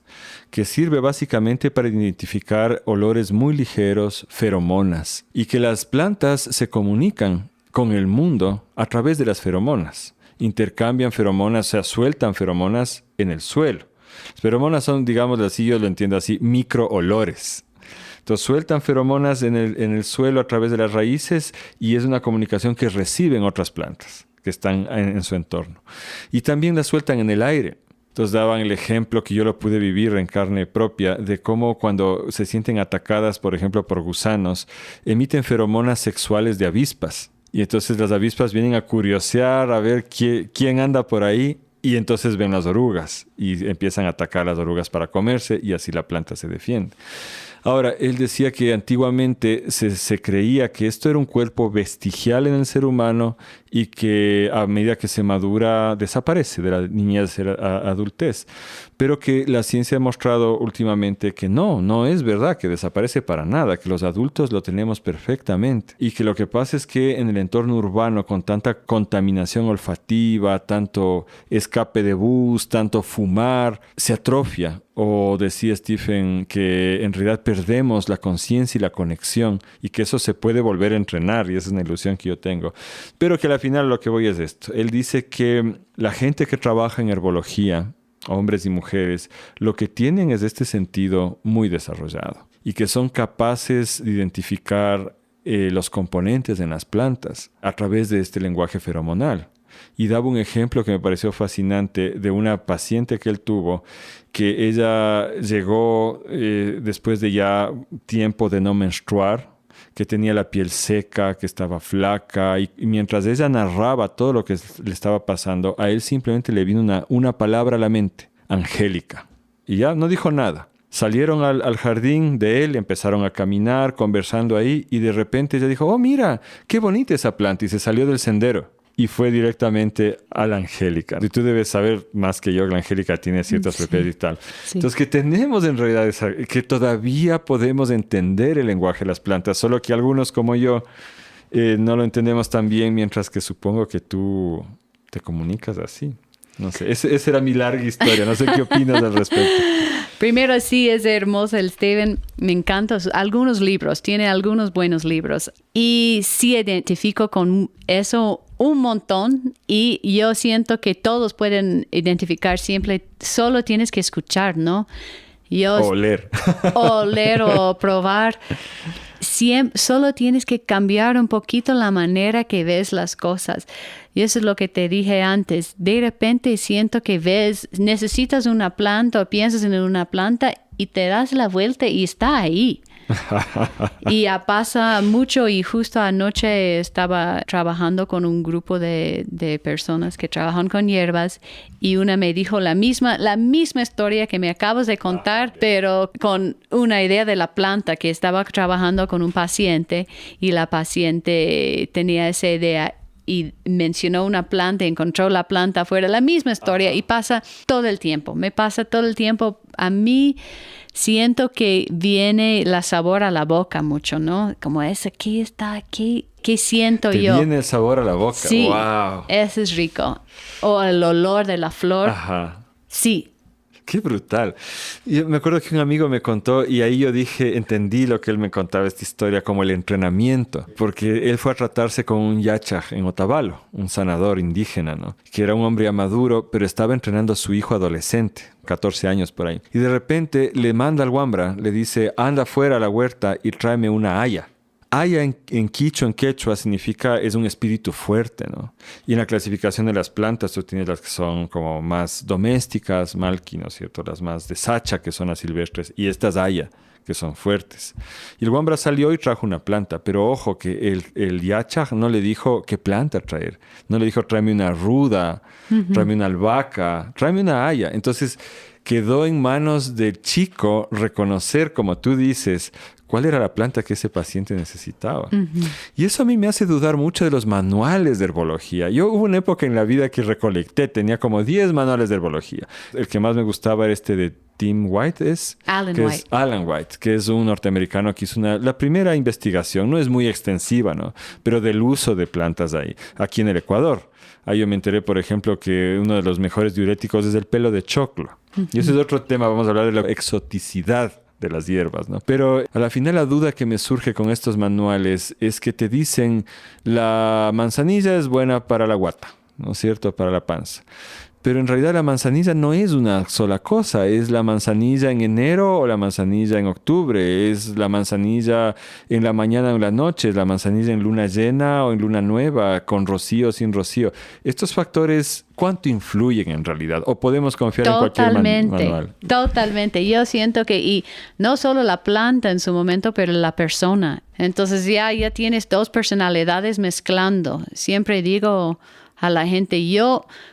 que sirve básicamente para identificar olores muy ligeros, feromonas, y que las plantas se comunican con el mundo a través de las feromonas. Intercambian feromonas, o sea, sueltan feromonas en el suelo. Las feromonas son, digamos así, yo lo entiendo así, microolores. Entonces sueltan feromonas en el suelo a través de las raíces y es una comunicación que reciben otras plantas que están en su entorno. Y también las sueltan en el aire. Entonces daban el ejemplo que yo lo pude vivir en carne propia de cómo cuando se sienten atacadas, por ejemplo, por gusanos, emiten feromonas sexuales de avispas. Y entonces las avispas vienen a curiosear, a ver quién anda por ahí, y entonces ven las orugas y empiezan a atacar las orugas para comerse y así la planta se defiende. Ahora, él decía que antiguamente se creía que esto era un cuerpo vestigial en el ser humano y que a medida que se madura desaparece de la niñez a la adultez. Pero que la ciencia ha mostrado últimamente que no es verdad, que desaparece para nada, que los adultos lo tenemos perfectamente. Y que lo que pasa es que en el entorno urbano, con tanta contaminación olfativa, tanto escape de bus, tanto fumar, se atrofia. O decía Stephen que en realidad perdemos la conciencia y la conexión y que eso se puede volver a entrenar y esa es una ilusión que yo tengo. Pero que al final lo que voy es esto. Él dice que la gente que trabaja en herbología, hombres y mujeres, lo que tienen es este sentido muy desarrollado y que son capaces de identificar los componentes en las plantas a través de este lenguaje feromonal. Y daba un ejemplo que me pareció fascinante de una paciente que él tuvo, que ella llegó después de ya tiempo de no menstruar, que tenía la piel seca, que estaba flaca, y mientras ella narraba todo lo que le estaba pasando, a él simplemente le vino una palabra a la mente, Angélica. Y ya no dijo nada. Salieron al jardín de él, empezaron a caminar, conversando ahí, y de repente ella dijo, oh, mira, qué bonita esa planta, y se salió del sendero. Y fue directamente a la Angélica. Y tú debes saber más que yo que la Angélica tiene ciertas propiedades y tal. Sí. Entonces, que tenemos en realidad que todavía podemos entender el lenguaje de las plantas, solo que algunos como yo no lo entendemos tan bien, mientras que supongo que tú te comunicas así. No sé, esa era mi larga historia. No sé qué opinas al respecto. Primero, sí, es hermoso el Stephen. Me encantan algunos libros. Tiene algunos buenos libros. Y sí identifico con eso un montón. Y yo siento que todos pueden identificar siempre. Solo tienes que escuchar, ¿no? O leer. O leer o probar. Solo tienes que cambiar un poquito la manera que ves las cosas. Y eso es lo que te dije antes. De repente siento que necesitas una planta o piensas en una planta y te das la vuelta y está ahí. Y ya pasa mucho y justo anoche estaba trabajando con un grupo de personas que trabajan con hierbas y una me dijo la misma historia que me acabas de contar, pero con una idea de la planta, que estaba trabajando con un paciente y la paciente tenía esa idea y mencionó una planta, encontró la planta afuera, la misma historia y pasa todo el tiempo. Me pasa todo el tiempo. A mí siento que viene la sabor a la boca mucho, ¿no? Como ese, ¿qué está aquí? ¿Qué siento yo? Te viene el sabor a la boca. Sí, wow. Eso es rico. O el olor de la flor. Ajá. Sí. ¡Qué brutal! Yo me acuerdo que un amigo me contó y ahí yo entendí lo que él me contaba, esta historia, como el entrenamiento. Porque él fue a tratarse con un yachaj en Otavalo, un sanador indígena, ¿no? Que era un hombre ya maduro, pero estaba entrenando a su hijo adolescente, 14 años por ahí. Y de repente le manda al Wambra, le dice, anda fuera a la huerta y tráeme una haya. Haya en quechua significa es un espíritu fuerte, ¿no? Y en la clasificación de las plantas tú tienes las que son como más domésticas, malqui, ¿no es cierto? Las más de sacha, que son las silvestres, y estas haya, que son fuertes. Y el Wambra salió y trajo una planta, pero ojo que el yachaj no le dijo qué planta traer. No le dijo tráeme una ruda, tráeme una albahaca, tráeme una haya. Entonces quedó en manos del chico reconocer, como tú dices, cuál era la planta que ese paciente necesitaba. Y eso a mí me hace dudar mucho de los manuales de herbología. Yo hubo una época en la vida que recolecté, tenía como 10 manuales de herbología. El que más me gustaba era este de Tim White, Alan White, que es un norteamericano que hizo la primera investigación, no es muy extensiva, ¿no? Pero del uso de plantas ahí, aquí en el Ecuador. Ahí yo me enteré, por ejemplo, que uno de los mejores diuréticos es el pelo de choclo. Y ese es otro tema, vamos a hablar de la exoticidad de las hierbas, ¿no? Pero a la final la duda que me surge con estos manuales es que te dicen la manzanilla es buena para la guata, ¿no es cierto? Para la panza. Pero en realidad la manzanilla no es una sola cosa. Es la manzanilla en enero o la manzanilla en octubre. Es la manzanilla en la mañana o en la noche. Es la manzanilla en luna llena o en luna nueva, con rocío o sin rocío. Estos factores, ¿cuánto influyen en realidad? ¿O podemos confiar en cualquier manual? Totalmente. Yo siento que, y no solo la planta en su momento, pero la persona. Entonces ya tienes dos personalidades mezclando. Siempre digo a la gente,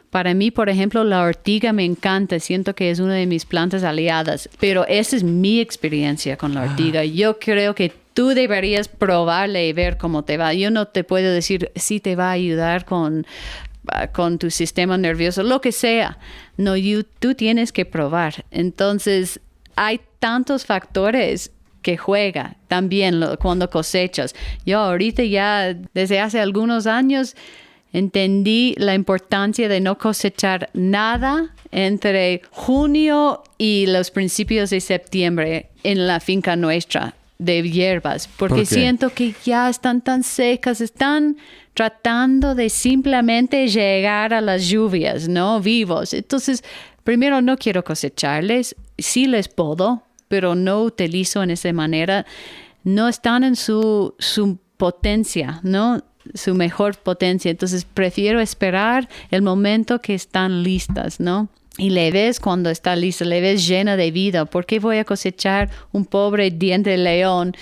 para mí, por ejemplo, la ortiga me encanta. Siento que es una de mis plantas aliadas. Pero esa es mi experiencia con la ortiga. Yo creo que tú deberías probarla y ver cómo te va. Yo no te puedo decir si te va a ayudar con tu sistema nervioso, lo que sea. No, tú tienes que probar. Entonces, hay tantos factores que juega también cuando cosechas. Yo ahorita ya, desde hace algunos años, entendí la importancia de no cosechar nada entre junio y los principios de septiembre en la finca nuestra de hierbas, porque siento que ya están tan secas, están tratando de simplemente llegar a las lluvias, ¿no? Vivos. Entonces, primero no quiero cosecharles, sí les puedo, pero no utilizo en esa manera. No están en su potencia, ¿no? Su mejor potencia. Entonces prefiero esperar el momento que están listas, ¿no? Y le ves cuando está lista, le ves llena de vida. ¿Por qué voy a cosechar un pobre diente de león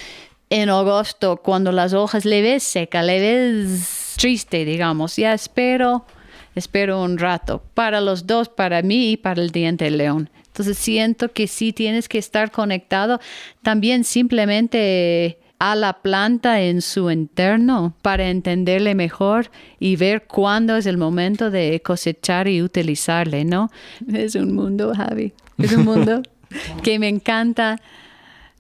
en agosto cuando las hojas le ves seca, le ves triste, digamos? Ya espero un rato. Para los dos, para mí y para el diente de león. Entonces siento que sí tienes que estar conectado también simplemente a la planta en su interno para entenderle mejor y ver cuándo es el momento de cosechar y utilizarle, ¿no? Es un mundo, Javi. Es un mundo que me encanta.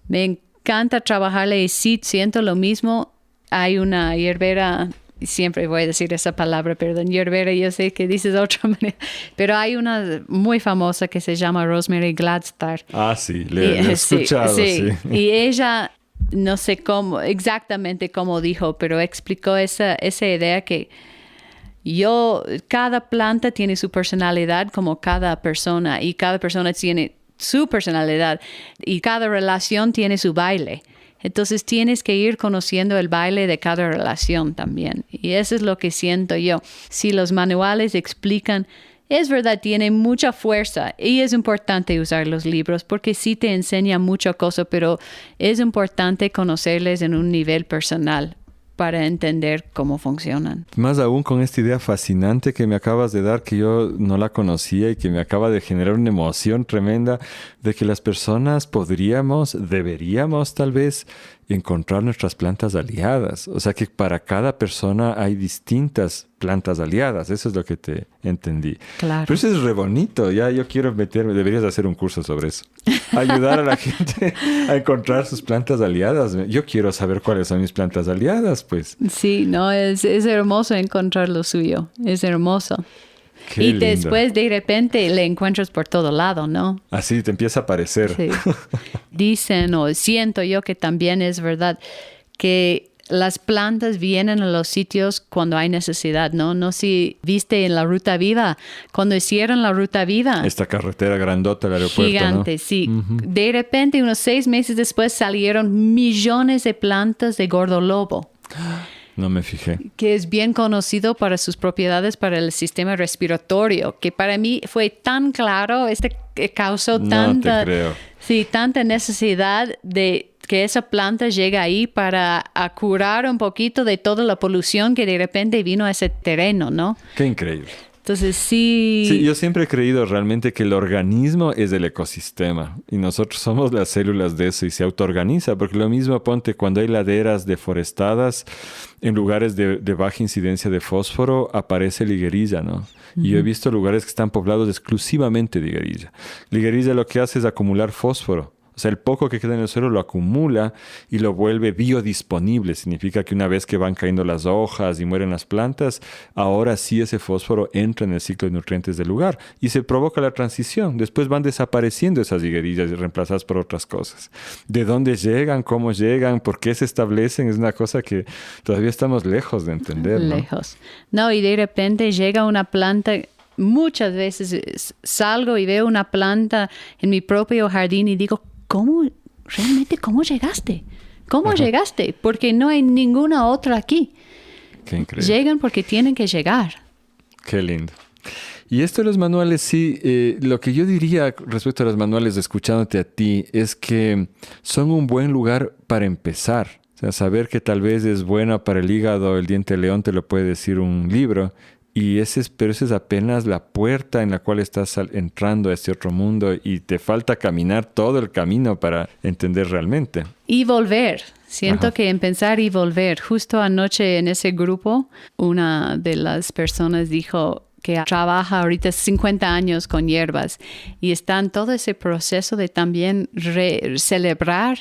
Me encanta trabajarle y sí siento lo mismo. Hay una hierbera, siempre voy a decir esa palabra, perdón, hierbera, yo sé que dices de otra manera, pero hay una muy famosa que se llama Rosemary Gladstar. Ah, sí, le he escuchado, sí. Y ella, no sé exactamente cómo dijo, pero explicó esa idea que cada planta tiene su personalidad como cada persona y cada persona tiene su personalidad y cada relación tiene su baile. Entonces tienes que ir conociendo el baile de cada relación también. Y eso es lo que siento yo. Si los manuales explican, es verdad, tiene mucha fuerza y es importante usar los libros porque sí te enseña mucha cosa, pero es importante conocerles en un nivel personal para entender cómo funcionan. Más aún con esta idea fascinante que me acabas de dar, que yo no la conocía y que me acaba de generar una emoción tremenda de que las personas deberíamos tal vez encontrar nuestras plantas aliadas. O sea que para cada persona hay distintas plantas aliadas. Eso es lo que te entendí. Claro. Pero eso es re bonito. Ya yo quiero deberías hacer un curso sobre eso. Ayudar a la gente a encontrar sus plantas aliadas. Yo quiero saber cuáles son mis plantas aliadas, pues. Sí, no, es hermoso encontrar lo suyo. Es hermoso. Qué y lindo. después de repente le encuentras por todo lado, ¿no? Así te empieza a aparecer. Sí. Dicen, o siento yo que también es verdad, que las plantas vienen a los sitios cuando hay necesidad, ¿no? No si viste en la Ruta Viva, cuando hicieron la Ruta Viva. Esta carretera grandota del aeropuerto, gigante, ¿no? Sí. De repente, unos 6 meses después, salieron millones de plantas de gordolobo. No me fijé. Que es bien conocido para sus propiedades para el sistema respiratorio, que para mí fue tan claro, causó tanta necesidad de que esa planta llegue ahí para curar un poquito de toda la polución que de repente vino a ese terreno, ¿no? Qué increíble. Entonces sí... Sí, yo siempre he creído realmente que el organismo es el ecosistema y nosotros somos las células de eso y se autoorganiza, porque lo mismo ponte cuando hay laderas deforestadas, en lugares de baja incidencia de fósforo aparece liguerilla, ¿no? Y yo he visto lugares que están poblados exclusivamente de liguerilla. Liguerilla lo que hace es acumular fósforo. O sea, el poco que queda en el suelo lo acumula y lo vuelve biodisponible. Significa que una vez que van cayendo las hojas y mueren las plantas, ahora sí ese fósforo entra en el ciclo de nutrientes del lugar y se provoca la transición. Después van desapareciendo esas higuerillas y reemplazadas por otras cosas. ¿De dónde llegan? ¿Cómo llegan? ¿Por qué se establecen? Es una cosa que todavía estamos lejos de entender, ¿no? Lejos. No, y de repente llega una planta. Muchas veces salgo y veo una planta en mi propio jardín y digo, ¿cómo llegaste? ¿Cómo llegaste? Porque no hay ninguna otra aquí. Qué increíble. Llegan porque tienen que llegar. Qué lindo. Y esto de los manuales, sí, lo que yo diría respecto a los manuales, escuchándote a ti, es que son un buen lugar para empezar. O sea, saber que tal vez es buena para el hígado, el diente de león te lo puede decir un libro. Pero esa es apenas la puerta en la cual estás entrando a este otro mundo y te falta caminar todo el camino para entender realmente. Y volver. Siento que empezar y volver. Justo anoche en ese grupo, una de las personas dijo que trabaja ahorita 50 años con hierbas y está en todo ese proceso de también celebrar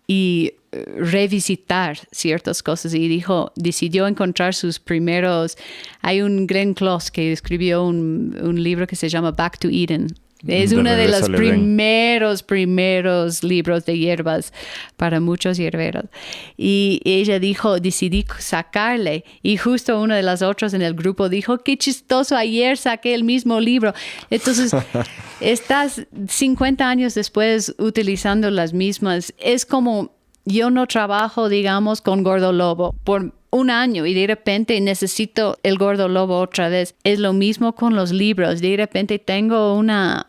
y revisitar ciertas cosas y decidió encontrar sus primeros. Hay un Glenn Close que escribió un libro que se llama Back to Eden. Es uno de los primeros libros de hierbas para muchos hierberos. Y ella decidí sacarle. Y justo uno de los otros en el grupo dijo, qué chistoso, ayer saqué el mismo libro. Entonces, estás 50 años después utilizando las mismas. Es como, yo no trabajo, digamos, con Gordo Lobo por un año y de repente necesito el Gordo Lobo otra vez. Es lo mismo con los libros. De repente tengo una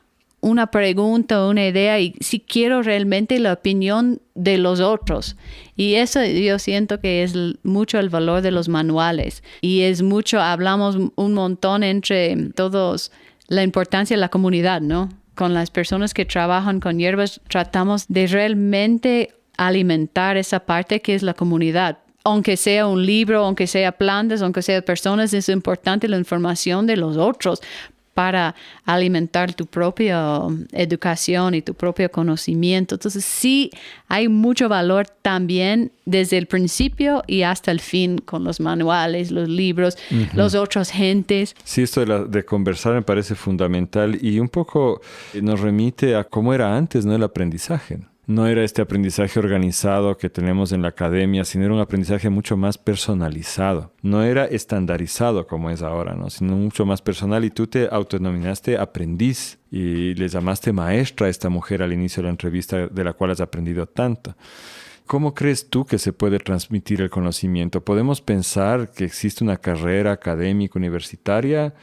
pregunta, una idea y si quiero realmente la opinión de los otros. Y eso yo siento que es mucho el valor de los manuales. Y es mucho, hablamos un montón entre todos, la importancia de la comunidad, ¿no? Con las personas que trabajan con hierbas, tratamos de realmente alimentar esa parte que es la comunidad. Aunque sea un libro, aunque sea plantas, aunque sea personas, es importante la información de los otros para alimentar tu propia educación y tu propio conocimiento. Entonces, sí hay mucho valor también desde el principio y hasta el fin con los manuales, los libros, los otros gentes. Sí, esto de conversar me parece fundamental y un poco nos remite a cómo era antes, ¿no? El aprendizaje. No era este aprendizaje organizado que tenemos en la academia, sino era un aprendizaje mucho más personalizado. No era estandarizado como es ahora, ¿no? Sino mucho más personal. Y tú te autodenominaste aprendiz y le llamaste maestra a esta mujer al inicio de la entrevista de la cual has aprendido tanto. ¿Cómo crees tú que se puede transmitir el conocimiento? ¿Podemos pensar que existe una carrera académica universitaria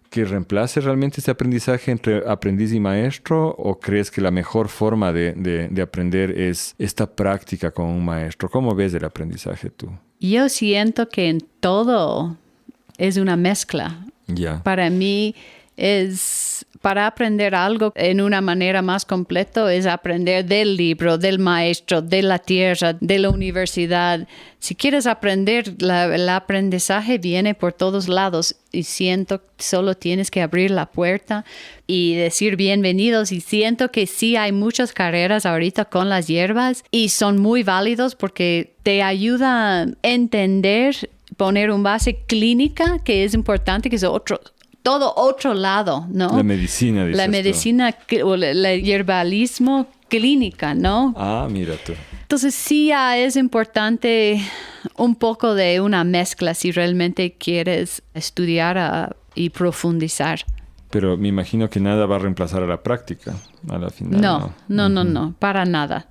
que reemplace realmente este aprendizaje entre aprendiz y maestro? ¿O crees que la mejor forma de aprender es esta práctica con un maestro? ¿Cómo ves el aprendizaje tú? Yo siento que en todo es una mezcla. Yeah. Para mí para aprender algo en una manera más completa es aprender del libro, del maestro, de la tierra, de la universidad. Si quieres aprender, el aprendizaje viene por todos lados y siento que solo tienes que abrir la puerta y decir bienvenidos. Y siento que sí hay muchas carreras ahorita con las hierbas y son muy válidos porque te ayuda a entender, poner una base clínica que es importante, que es todo otro lado, ¿no? La medicina, dices La medicina o el herbalismo clínica, ¿no? Ah, mira tú. Entonces sí es importante un poco de una mezcla si realmente quieres estudiar y profundizar. Pero me imagino que nada va a reemplazar a la práctica a la final. No, para nada.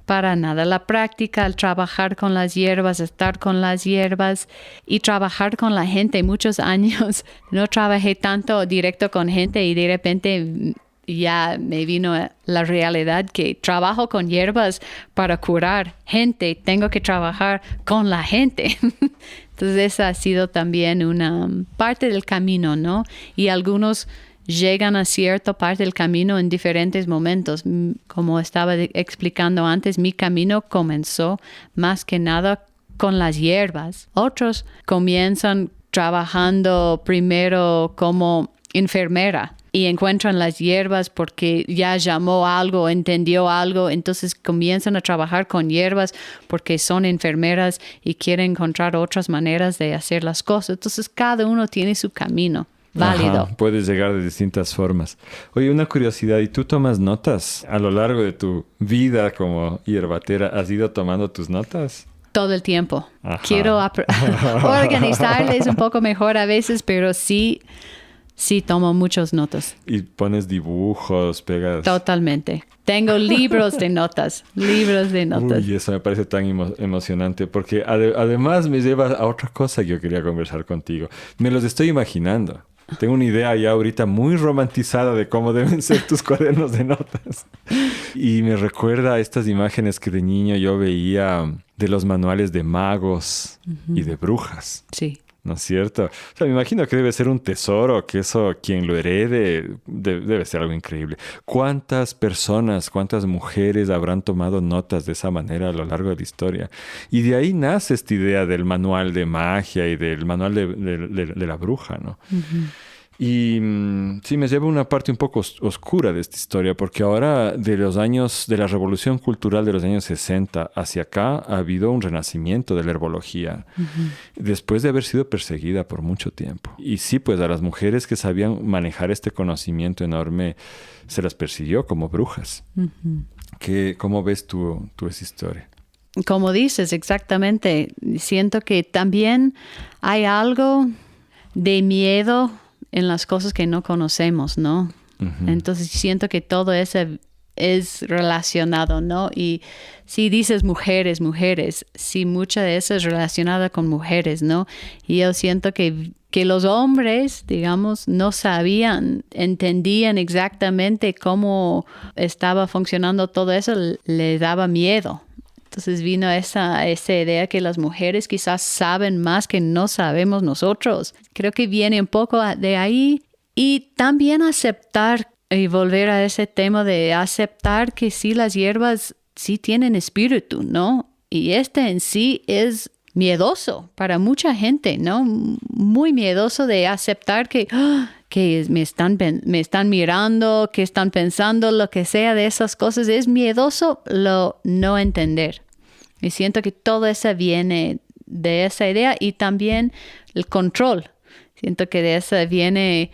La práctica, el trabajar con las hierbas, estar con las hierbas y trabajar con la gente. Muchos años no trabajé tanto directo con gente y de repente ya me vino la realidad que trabajo con hierbas para curar gente, tengo que trabajar con la gente. Entonces esa ha sido también una parte del camino, ¿no? Y algunos llegan a cierta parte del camino en diferentes momentos. Como estaba explicando antes, mi camino comenzó más que nada con las hierbas. Otros comienzan trabajando primero como enfermera y encuentran las hierbas porque ya llamó algo, entendió algo, entonces comienzan a trabajar con hierbas porque son enfermeras y quieren encontrar otras maneras de hacer las cosas. Entonces cada uno tiene su camino válido. Ajá, puedes llegar de distintas formas. Oye, una curiosidad, ¿y tú tomas notas a lo largo de tu vida como hierbatera? ¿Has ido tomando tus notas? Todo el tiempo. Ajá. Quiero organizarles un poco mejor a veces, pero sí tomo muchas notas. Y pones dibujos, pegas. Totalmente. Tengo libros de notas. Uy, eso me parece tan emocionante porque además me lleva a otra cosa que yo quería conversar contigo. Me los estoy imaginando. Tengo una idea ya ahorita muy romantizada de cómo deben ser tus cuadernos de notas. Y me recuerda a estas imágenes que de niño yo veía de los manuales de magos y de brujas. Sí. ¿No es cierto? O sea, me imagino que debe ser un tesoro, que eso, quien lo herede, debe ser algo increíble. ¿Cuántas personas, cuántas mujeres habrán tomado notas de esa manera a lo largo de la historia? Y de ahí nace esta idea del manual de magia y del manual de la bruja, ¿no? Uh-huh. Y sí, me lleva una parte un poco oscura de esta historia, porque ahora de la revolución cultural de los años 60 hacia acá ha habido un renacimiento de la herbología, después de haber sido perseguida por mucho tiempo. Y sí, pues a las mujeres que sabían manejar este conocimiento enorme se las persiguió como brujas. ¿Cómo ves tú esa historia? Como dices, exactamente. Siento que también hay algo de miedo en las cosas que no conocemos, ¿no? Uh-huh. Entonces siento que todo eso es relacionado, ¿no? Y si dices mujeres, sí, mucha de eso es relacionada con mujeres, ¿no? Y yo siento que los hombres, digamos, no entendían exactamente cómo estaba funcionando todo eso, les daba miedo. Entonces vino esa idea que las mujeres quizás saben más que no sabemos nosotros. Creo que viene un poco de ahí. Y también aceptar, y volver a ese tema de aceptar que sí, las hierbas sí tienen espíritu, ¿no? Y en sí es miedoso para mucha gente, ¿no? Muy miedoso de aceptar que me están mirando, que están pensando, lo que sea de esas cosas. Es miedoso no entender. Y siento que todo eso viene de esa idea y también el control. Siento que de eso viene,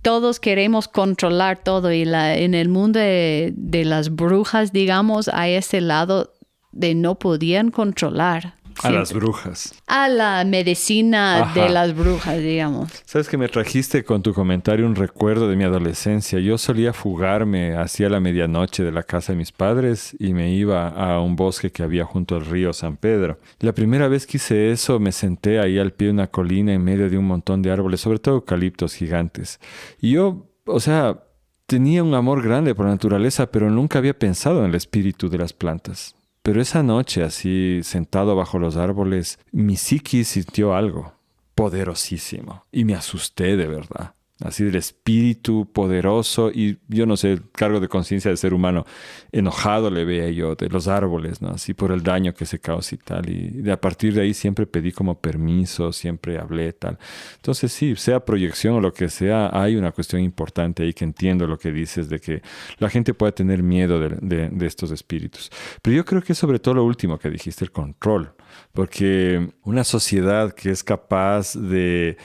todos queremos controlar todo y en el mundo de las brujas, digamos, hay ese lado de no podían controlar. A las brujas. A la medicina Ajá. de las brujas, digamos. Sabes que me trajiste con tu comentario un recuerdo de mi adolescencia. Yo solía fugarme hacia la medianoche de la casa de mis padres y me iba a un bosque que había junto al río San Pedro. La primera vez que hice eso me senté ahí al pie de una colina en medio de un montón de árboles, sobre todo eucaliptos gigantes. Y yo, tenía un amor grande por la naturaleza, pero nunca había pensado en el espíritu de las plantas. Pero esa noche, así, sentado bajo los árboles, mi psiquis sintió algo poderosísimo. Y me asusté de verdad. Así del espíritu poderoso y, yo no sé, cargo de conciencia de ser humano. Enojado le veía yo de los árboles, ¿no? Así por el a que se causa y tal. Y a partir de ahí siempre pedí como permiso, siempre hablé tal. Entonces sí, sea proyección o lo que sea, hay una cuestión importante ahí que entiendo lo que dices de que la gente puede tener miedo de estos espíritus. Pero yo creo que es sobre todo lo último que dijiste, el control. Porque una sociedad que es capaz de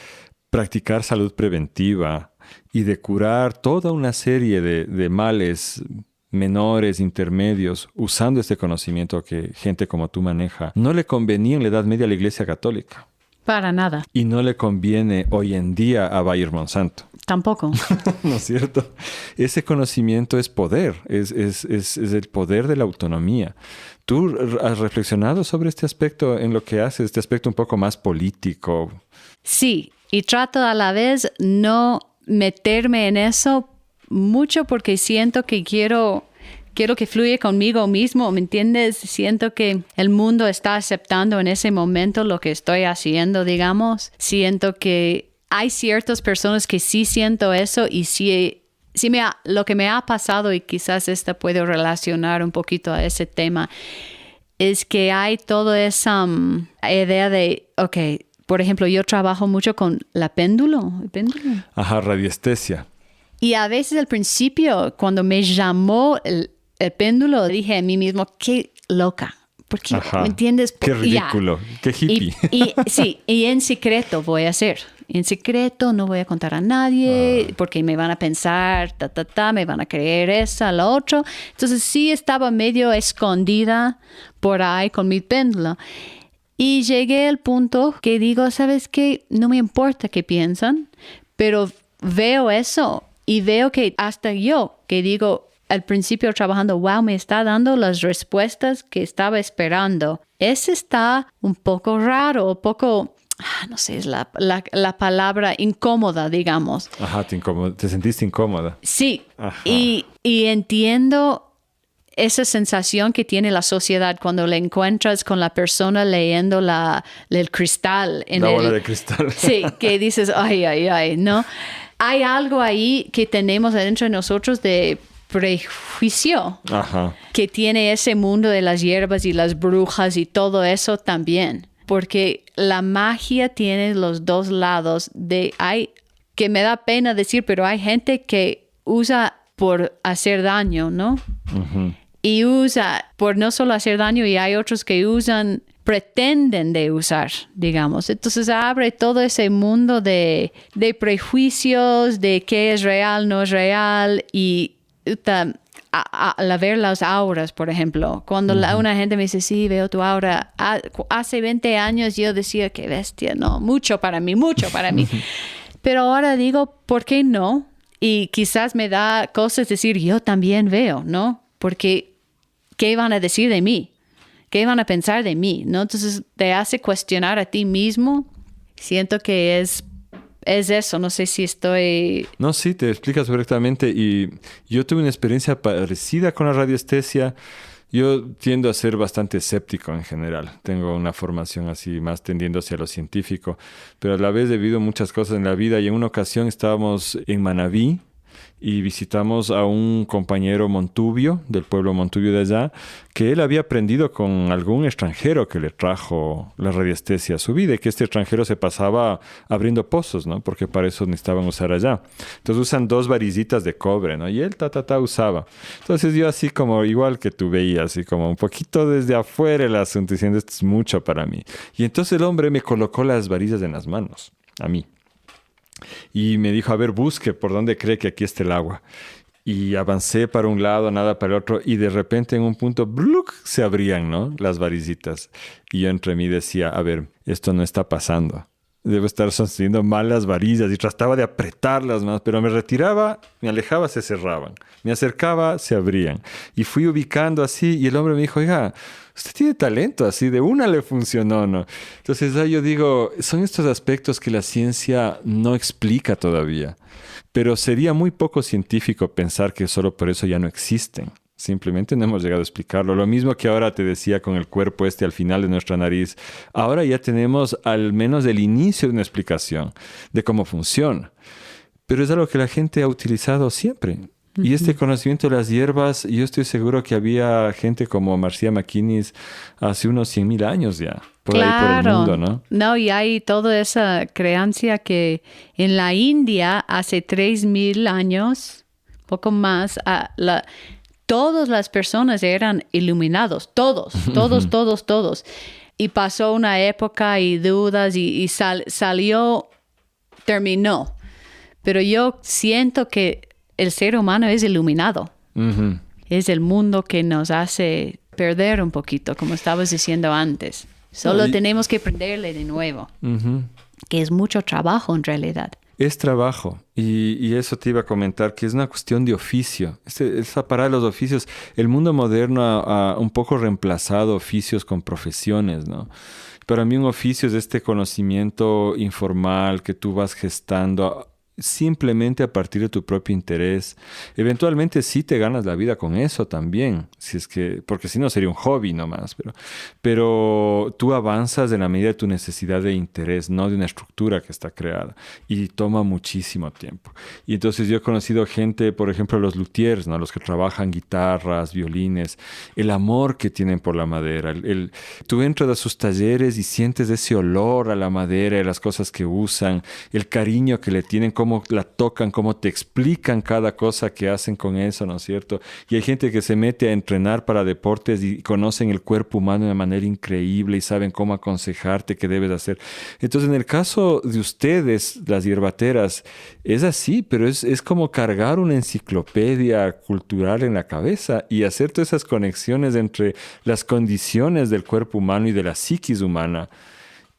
practicar salud preventiva y de curar toda una serie de males menores, intermedios, usando este conocimiento que gente como tú maneja, no le convenía en la Edad Media a la Iglesia Católica. Para nada. Y no le conviene hoy en día a Bayer Monsanto. Tampoco. ¿No es cierto? Ese conocimiento es poder, es el poder de la autonomía. ¿Tú has reflexionado sobre este aspecto en lo que haces, este aspecto un poco más político? Sí, y trato a la vez no meterme en eso mucho porque siento que quiero que fluya conmigo mismo, ¿me entiendes? Siento que el mundo está aceptando en ese momento lo que estoy haciendo, digamos. Siento que hay ciertas personas que sí siento eso y lo que me ha pasado, y quizás puedo relacionar un poquito a ese tema, es que hay toda esa idea de, por ejemplo, yo trabajo mucho con el péndulo. Ajá, radiestesia. Y a veces al principio, cuando me llamó el péndulo, dije a mí mismo, qué loca. Porque, ¿me entiendes? Qué ridículo, qué hippie. Y en secreto voy a hacer. En secreto no voy a contar a nadie porque me van a pensar, me van a creer esa, lo otro. Entonces sí estaba medio escondida por ahí con mi péndulo. Y llegué al punto que digo, ¿sabes qué? No me importa qué piensan, pero veo eso y veo que hasta yo, que digo, al principio trabajando, wow, me está dando las respuestas que estaba esperando. Ese está un poco raro, un poco, no sé, es la palabra incómoda, digamos. Ajá, te sentiste incómoda. Sí, y entiendo esa sensación que tiene la sociedad cuando le encuentras con la persona leyendo el cristal. La bola de cristal. Sí, que dices, ay, ¿no? Hay algo ahí que tenemos adentro de nosotros de prejuicio. Ajá. Que tiene ese mundo de las hierbas y las brujas y todo eso también. Porque la magia tiene los dos lados. Que me da pena decir, pero hay gente que usa por hacer daño, ¿no? Uh-huh. Y usa por no solo hacer daño, y hay otros que pretenden de usar, digamos. Entonces abre todo ese mundo de prejuicios, de qué es real, no es real, y al ver las auras, por ejemplo, cuando una gente me dice, sí, veo tu aura, hace 20 años yo decía, qué bestia, no, mucho para mí. Pero ahora digo, ¿por qué no? Y quizás me da cosas decir, yo también veo, ¿no? Porque, ¿qué van a decir de mí? ¿Qué van a pensar de mí? ¿No? Entonces, te hace cuestionar a ti mismo. Siento que es eso, no sé si estoy... No, sí, te explicas correctamente, y yo tuve una experiencia parecida con la radiestesia. Yo tiendo a ser bastante escéptico en general. Tengo una formación así más tendiendo hacia lo científico, pero a la vez he vivido muchas cosas en la vida, y en una ocasión estábamos en Manabí y visitamos a un compañero montubio, del pueblo montubio de allá, que él había aprendido con algún extranjero que le trajo la radiestesia a su vida, y que este extranjero se pasaba abriendo pozos, ¿no? Porque para eso necesitaban usar allá. Entonces usan 2 varillitas de cobre, ¿no? Y él usaba. Entonces yo así como, igual que tú veías, así como un poquito desde afuera el asunto, diciendo, esto es mucho para mí. Y entonces el hombre me colocó las varillas en las manos, a mí. Y me dijo, a ver, busque por dónde cree que aquí está el agua. Y avancé para un lado, nada para el otro, y de repente en un punto, ¡bluc!, se abrían, ¿no?, las varillitas. Y yo entre mí decía, a ver, esto no está pasando. Debo estar sosteniendo mal las varillas, y trataba de apretarlas más, pero me retiraba, me alejaba, se cerraban. Me acercaba, se abrían. Y fui ubicando así, y el hombre me dijo, oiga, usted tiene talento, así de una le funcionó, ¿no? Entonces yo digo, son estos aspectos que la ciencia no explica todavía. Pero sería muy poco científico pensar que solo por eso ya no existen. Simplemente no hemos llegado a explicarlo. Lo mismo que ahora te decía con el cuerpo al final de nuestra nariz. Ahora ya tenemos al menos el inicio de una explicación de cómo funciona. Pero es algo que la gente ha utilizado siempre. Y este conocimiento de las hierbas, yo estoy seguro que había gente como Marcia McInnes hace unos 100,000 años ya, por ahí por el mundo, ¿no? No, y hay toda esa creencia que en la India hace 3,000 años, poco más, todas las personas eran iluminados, todos. Y pasó una época y dudas y terminó. Pero yo siento que el ser humano es iluminado. Uh-huh. Es el mundo que nos hace perder un poquito, como estabas diciendo antes. Solo tenemos que aprenderle de nuevo. Uh-huh. Que es mucho trabajo en realidad. Es trabajo. Y eso te iba a comentar, que es una cuestión de oficio. Esa parada de los oficios. El mundo moderno ha un poco reemplazado oficios con profesiones, ¿no? Para mí un oficio es este conocimiento informal que tú vas gestando simplemente a partir de tu propio interés. Eventualmente sí te ganas la vida con eso también, si es que, porque si no sería un hobby nomás, pero tú avanzas en la medida de tu necesidad de interés, no de una estructura que está creada, y toma muchísimo tiempo. Y entonces yo he conocido gente, por ejemplo, los luthiers, ¿no? Los que trabajan guitarras, violines, el amor que tienen por la madera. Tú entras a sus talleres y sientes ese olor a la madera y las cosas que usan, el cariño que le tienen, cómo la tocan, cómo te explican cada cosa que hacen con eso, ¿no es cierto? Y hay gente que se mete a entrenar para deportes y conocen el cuerpo humano de una manera increíble y saben cómo aconsejarte qué debes hacer. Entonces, en el caso de ustedes, las hierbateras, es así, pero es como cargar una enciclopedia cultural en la cabeza y hacer todas esas conexiones entre las condiciones del cuerpo humano y de la psiquis humana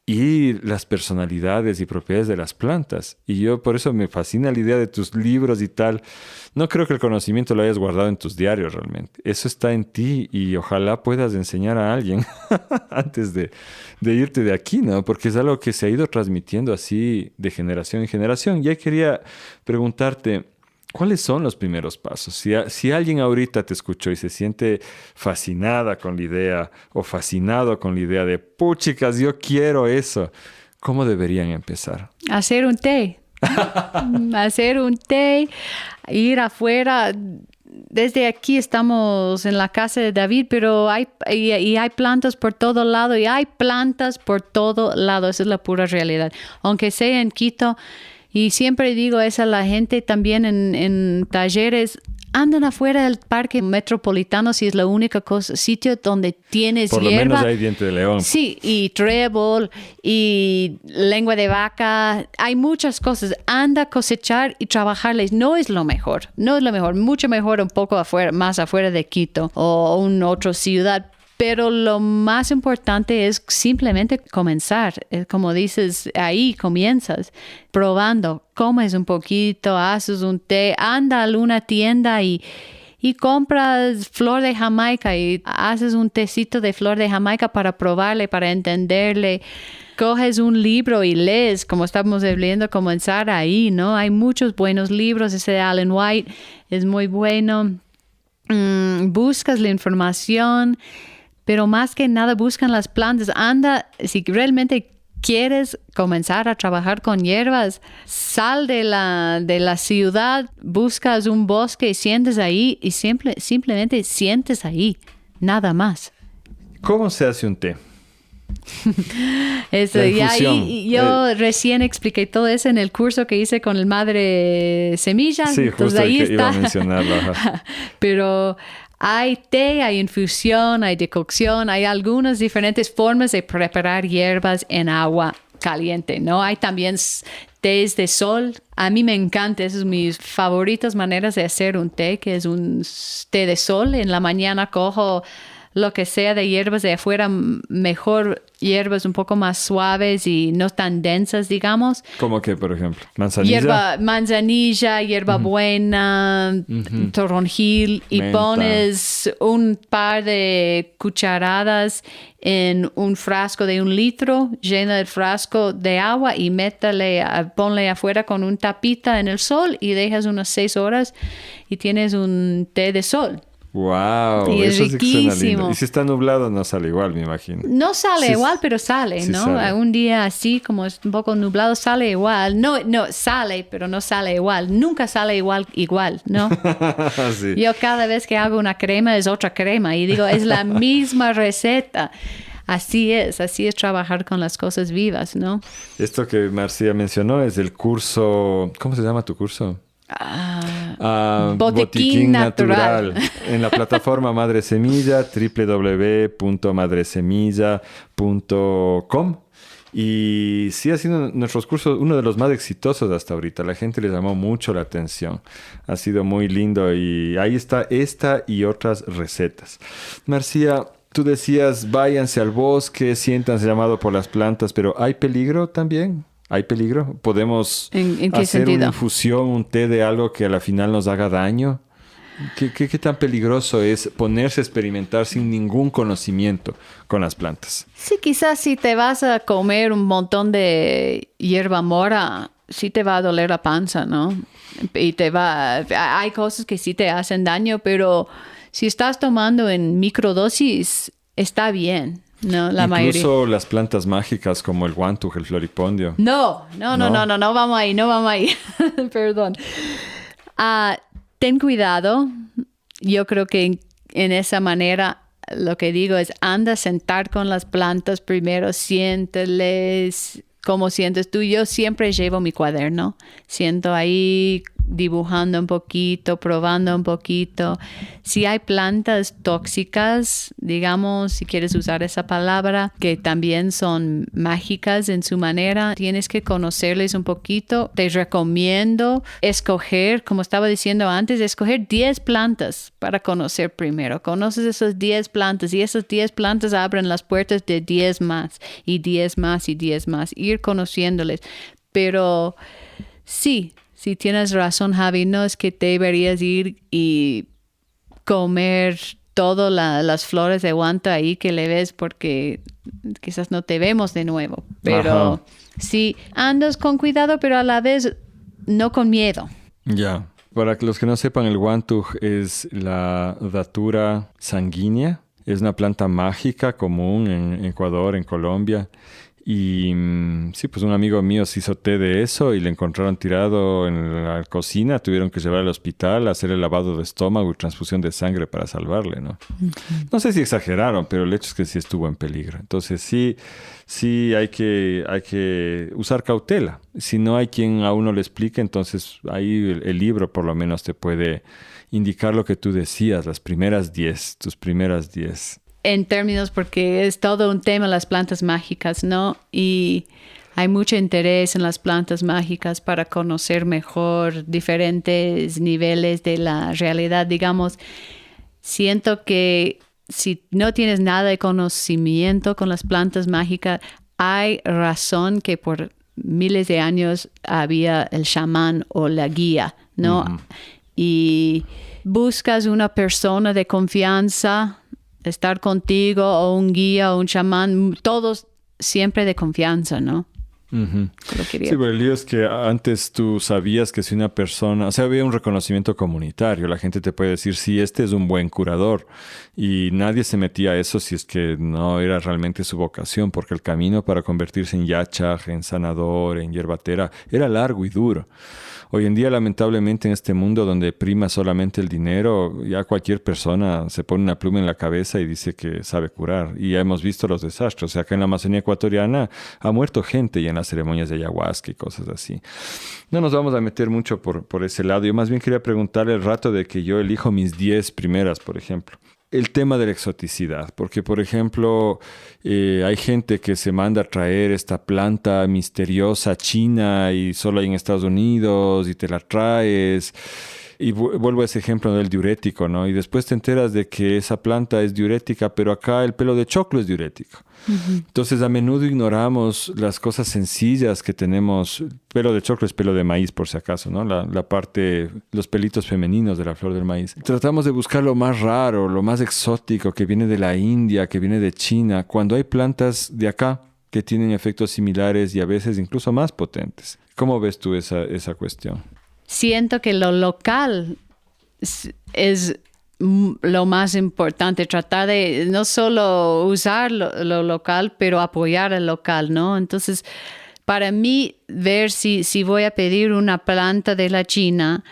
y las personalidades y propiedades de las plantas. Y yo por eso me fascina la idea de tus libros y tal. No creo que el conocimiento lo hayas guardado en tus diarios realmente. Eso está en ti y ojalá puedas enseñar a alguien antes de irte de aquí, ¿no? Porque es algo que se ha ido transmitiendo así de generación en generación. Ya quería preguntarte, ¿cuáles son los primeros pasos? Si alguien ahorita te escuchó y se siente fascinada con la idea o fascinado con la idea de, puchicas, yo quiero eso, ¿cómo deberían empezar? Hacer un té. Hacer un té, ir afuera. Desde aquí estamos en la casa de David, pero hay plantas por todo lado y hay plantas por todo lado. Esa es la pura realidad. Aunque sea en Quito, y siempre digo eso a la gente también en talleres, andan afuera del parque metropolitano si es la única sitio donde tienes hierba. Por lo menos hay diente de león. Sí, y trébol, y lengua de vaca. Hay muchas cosas. Anda a cosechar y trabajarles. No es lo mejor. No es lo mejor. Mucho mejor un poco afuera, más afuera de Quito o una otra ciudad. Pero lo más importante es simplemente comenzar. Como dices, ahí comienzas probando. Comes un poquito, haces un té, anda a una tienda y compras flor de Jamaica y haces un tecito de flor de Jamaica para probarle, para entenderle. Coges un libro y lees, como estamos leyendo, comenzar ahí, ¿no? Hay muchos buenos libros. Ese de Ellen White es muy bueno. Buscas la información. Pero más que nada buscan las plantas. Anda, si realmente quieres comenzar a trabajar con hierbas, sal de la ciudad, buscas un bosque y sientes ahí y simplemente sientes ahí, nada más. ¿Cómo se hace un té? Eso, yo recién expliqué todo eso en el curso que hice con el Madre Semilla. Sí, justo ahí está. Iba a mencionarlo. Pero hay té, hay infusión, hay decocción, hay algunas diferentes formas de preparar hierbas en agua caliente, ¿no? Hay también tés de sol. A mí me encanta, esas son mis favoritas maneras de hacer un té, que es un té de sol. En la mañana cojo lo que sea de hierbas de afuera, mejor hierbas un poco más suaves y no tan densas, digamos. ¿Cómo que, por ejemplo? ¿Manzanilla? Manzanilla, hierba buena, toronjil, y menta. Pones un par de cucharadas en un frasco de 1 litro, llena el frasco de agua y ponle afuera con un tapita en el sol y dejas unas 6 horas y tienes un té de sol. Wow, y es eso riquísimo. Sí, suena lindo. Y si está nublado no sale igual, me imagino. No sale igual, pero sale, sí, ¿no? Sale. Un día así, como es un poco nublado, sale igual. No, sale, pero no sale igual. Nunca sale igual, ¿no? Sí. Yo cada vez que hago una crema es otra crema y digo, es la misma receta. Así es trabajar con las cosas vivas, ¿no? Esto que Marcia mencionó es el curso, ¿cómo se llama tu curso? Botiquín Natural. En la plataforma Madre Semilla, www.madresemilla.com. Y sí ha sido nuestros cursos uno de los más exitosos hasta ahorita. La gente les llamó mucho la atención. Ha sido muy lindo y ahí está esta y otras recetas. Marcia, tú decías, váyanse al bosque, siéntanse llamado por las plantas, pero ¿hay peligro también? ¿Hay peligro? ¿Podemos ¿En qué hacer sentido? una infusión, un té de algo que a la final nos haga daño? ¿Qué tan peligroso es ponerse a experimentar sin ningún conocimiento con las plantas? Sí, quizás si te vas a comer un montón de hierba mora, sí te va a doler la panza, ¿no? Hay cosas que sí te hacen daño, pero si estás tomando en microdosis, está bien, ¿no? La mayoría. Incluso las plantas mágicas como el guantug, el floripondio. No vamos ahí, no vamos ahí. Perdón. Ten cuidado. Yo creo que en esa manera lo que digo es anda a sentar con las plantas primero, siénteles cómo sientes tú. Yo siempre llevo mi cuaderno, siento ahí dibujando un poquito, probando un poquito. Si hay plantas tóxicas, digamos, si quieres usar esa palabra, que también son mágicas en su manera, tienes que conocerles un poquito. Te recomiendo escoger, como estaba diciendo antes, escoger 10 plantas para conocer primero. Conoces esas 10 plantas y esas 10 plantas abren las puertas de 10 más y 10 más y 10 más. Ir conociéndoles. Pero sí, tienes razón, Javi, no es que deberías ir y comer todas las flores de guanta ahí que le ves porque quizás no te vemos de nuevo. Pero sí, andas con cuidado, pero a la vez no con miedo. Ya. Para los que no sepan, el guantug es la datura sanguínea. Es una planta mágica común en Ecuador, en Colombia. Y sí, pues un amigo mío se hizo té de eso y le encontraron tirado en la cocina. Tuvieron que llevar al hospital, hacerle lavado de estómago y transfusión de sangre para salvarle, ¿no? Uh-huh. No sé si exageraron, pero el hecho es que sí estuvo en peligro. Entonces sí hay que usar cautela. Si no hay quien a uno le explique, entonces ahí el libro por lo menos te puede indicar lo que tú decías, tus primeras 10. En términos, porque es todo un tema las plantas mágicas, ¿no? Y hay mucho interés en las plantas mágicas para conocer mejor diferentes niveles de la realidad. Digamos, siento que si no tienes nada de conocimiento con las plantas mágicas, hay razón que por miles de años había el chamán o la guía, ¿no? Uh-huh. Y buscas una persona de confianza, estar contigo, o un guía o un chamán, todos siempre de confianza, ¿no? Uh-huh. Sí, pero el lío es que antes tú sabías que si una persona, o sea, había un reconocimiento comunitario, la gente te puede decir, sí, este es un buen curador, y nadie se metía a eso si es que no era realmente su vocación, porque el camino para convertirse en yachaj, en sanador, en yerbatera, era largo y duro. Hoy en día, lamentablemente, en este mundo donde prima solamente el dinero, ya cualquier persona se pone una pluma en la cabeza y dice que sabe curar. Y ya hemos visto los desastres. O sea, acá en la Amazonía ecuatoriana ha muerto gente ya en las ceremonias de ayahuasca y cosas así. No nos vamos a meter mucho por ese lado. Yo más bien quería preguntarle el rato de que yo elijo mis 10 primeras, por ejemplo. El tema de la exoticidad, porque por ejemplo hay gente que se manda a traer esta planta misteriosa china y solo hay en Estados Unidos y te la traes. Y vuelvo a ese ejemplo del diurético, ¿no? Y después te enteras de que esa planta es diurética, pero acá el pelo de choclo es diurético. Uh-huh. Entonces, a menudo ignoramos las cosas sencillas que tenemos. Pelo de choclo es pelo de maíz, por si acaso, ¿no? La parte, los pelitos femeninos de la flor del maíz. Tratamos de buscar lo más raro, lo más exótico, que viene de la India, que viene de China, cuando hay plantas de acá que tienen efectos similares y a veces incluso más potentes. ¿Cómo ves tú esa cuestión? Siento que lo local es lo más importante, tratar de no solo usar lo local, pero apoyar al local, ¿no? Entonces, para mí, ver si voy a pedir una planta de la China,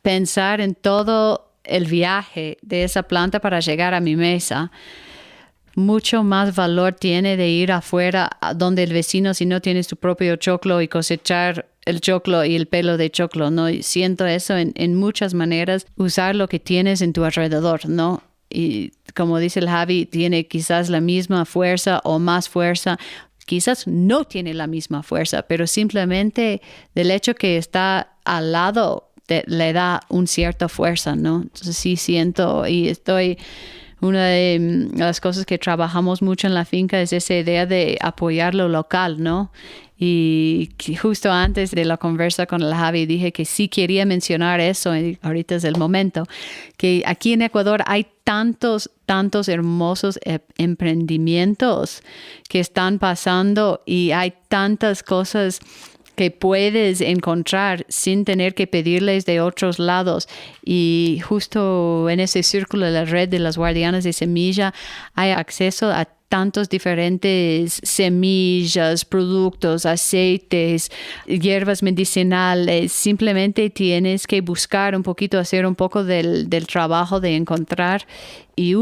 pensar en todo el viaje de esa planta para llegar a mi mesa. Mucho más valor tiene de ir afuera donde el vecino, si no tiene su propio choclo, y cosechar el choclo y el pelo de choclo, ¿no? Y siento eso en muchas maneras, usar lo que tienes en tu alrededor, ¿no? Y como dice el Javi, tiene quizás la misma fuerza o más fuerza, quizás no tiene la misma fuerza, pero simplemente del hecho que está al lado le da una cierta fuerza, ¿no? Entonces sí siento y estoy... Una de las cosas que trabajamos mucho en la finca es esa idea de apoyar lo local, ¿no? Y justo antes de la conversa con el Javi dije que sí quería mencionar eso, y ahorita es el momento, que aquí en Ecuador hay tantos hermosos emprendimientos que están pasando y hay tantas cosas que puedes encontrar sin tener que pedirles de otros lados. Y justo en ese círculo de la red de las guardianas de semilla hay acceso a tantos diferentes semillas, productos, aceites, hierbas medicinales. Simplemente tienes que buscar un poquito, hacer un poco del trabajo de encontrar y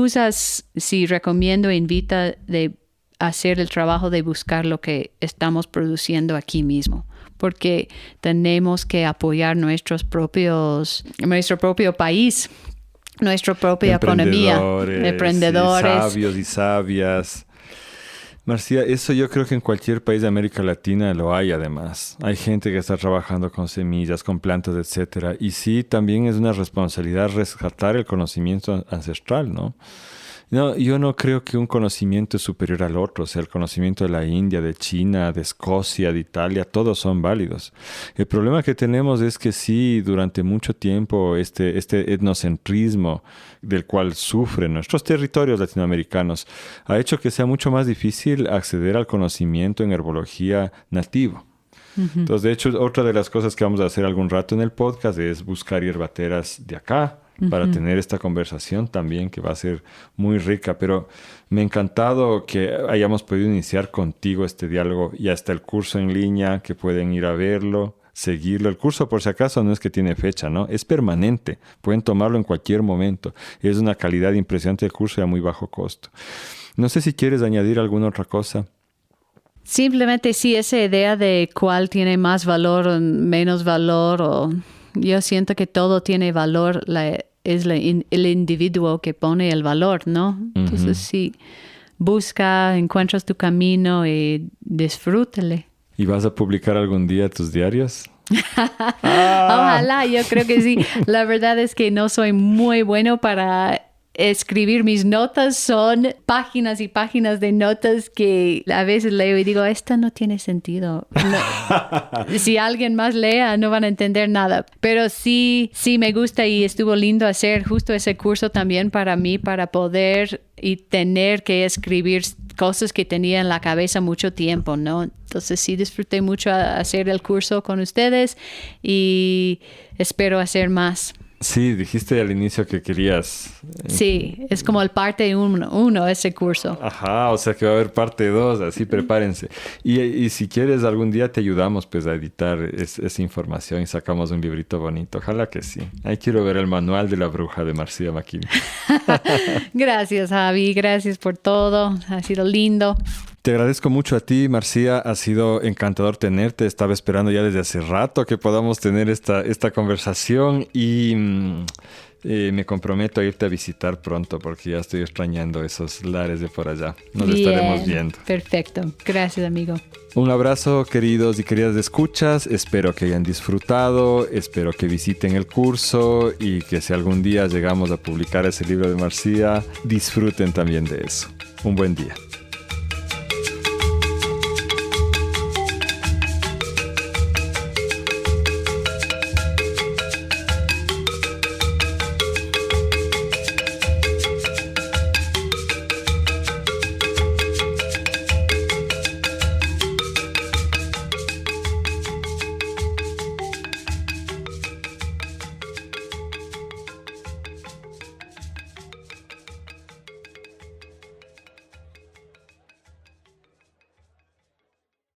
recomiendo, invita de hacer el trabajo de buscar lo que estamos produciendo aquí mismo, porque tenemos que apoyar nuestro propio país, nuestra propia economía, emprendedores. Sabios y sabias. Marcia, eso yo creo que en cualquier país de América Latina lo hay además. Hay gente que está trabajando con semillas, con plantas, etcétera. Y sí, también es una responsabilidad rescatar el conocimiento ancestral, ¿no? No, yo no creo que un conocimiento es superior al otro. O sea, el conocimiento de la India, de China, de Escocia, de Italia, todos son válidos. El problema que tenemos es que sí, durante mucho tiempo, este etnocentrismo del cual sufren nuestros territorios latinoamericanos ha hecho que sea mucho más difícil acceder al conocimiento en herbología nativo. Entonces, de hecho, otra de las cosas que vamos a hacer algún rato en el podcast es buscar hierbateras de acá, para tener esta conversación también, que va a ser muy rica. Pero me ha encantado que hayamos podido iniciar contigo este diálogo y hasta el curso en línea, que pueden ir a verlo, seguirlo. El curso, por si acaso, no es que tiene fecha, ¿no? Es permanente. Pueden tomarlo en cualquier momento. Es una calidad impresionante de curso y a muy bajo costo. No sé si quieres añadir alguna otra cosa. Simplemente sí, esa idea de cuál tiene más valor o menos valor, yo siento que todo tiene valor, es el individuo que pone el valor, ¿no? Entonces sí, encuentras tu camino y disfrútale. ¿Y vas a publicar algún día tus diarios? Ojalá, yo creo que sí. La verdad es que no soy muy bueno para escribir. Mis notas son páginas y páginas de notas que a veces leo y digo, esta no tiene sentido. No. Si alguien más lea, no van a entender nada. Pero sí me gusta y estuvo lindo hacer justo ese curso también para mí, para poder y tener que escribir cosas que tenía en la cabeza mucho tiempo, ¿no? Entonces sí disfruté mucho hacer el curso con ustedes y espero hacer más. Sí, dijiste al inicio que querías. Sí, es como el parte 1 ese curso. Ajá, o sea que va a haber parte 2, así prepárense. Y si quieres, algún día te ayudamos pues a editar esa información y sacamos un librito bonito. Ojalá que sí. Ahí quiero ver el manual de la bruja de Marcia Maquin. Gracias, Javi. Gracias por todo. Ha sido lindo. Te agradezco mucho a ti, Marcia. Ha sido encantador tenerte. Estaba esperando ya desde hace rato que podamos tener esta conversación y me comprometo a irte a visitar pronto porque ya estoy extrañando esos lares de por allá. Nos estaremos viendo. Perfecto. Gracias, amigo. Un abrazo, queridos y queridas escuchas. Espero que hayan disfrutado. Espero que visiten el curso y que si algún día llegamos a publicar ese libro de Marcia, disfruten también de eso. Un buen día.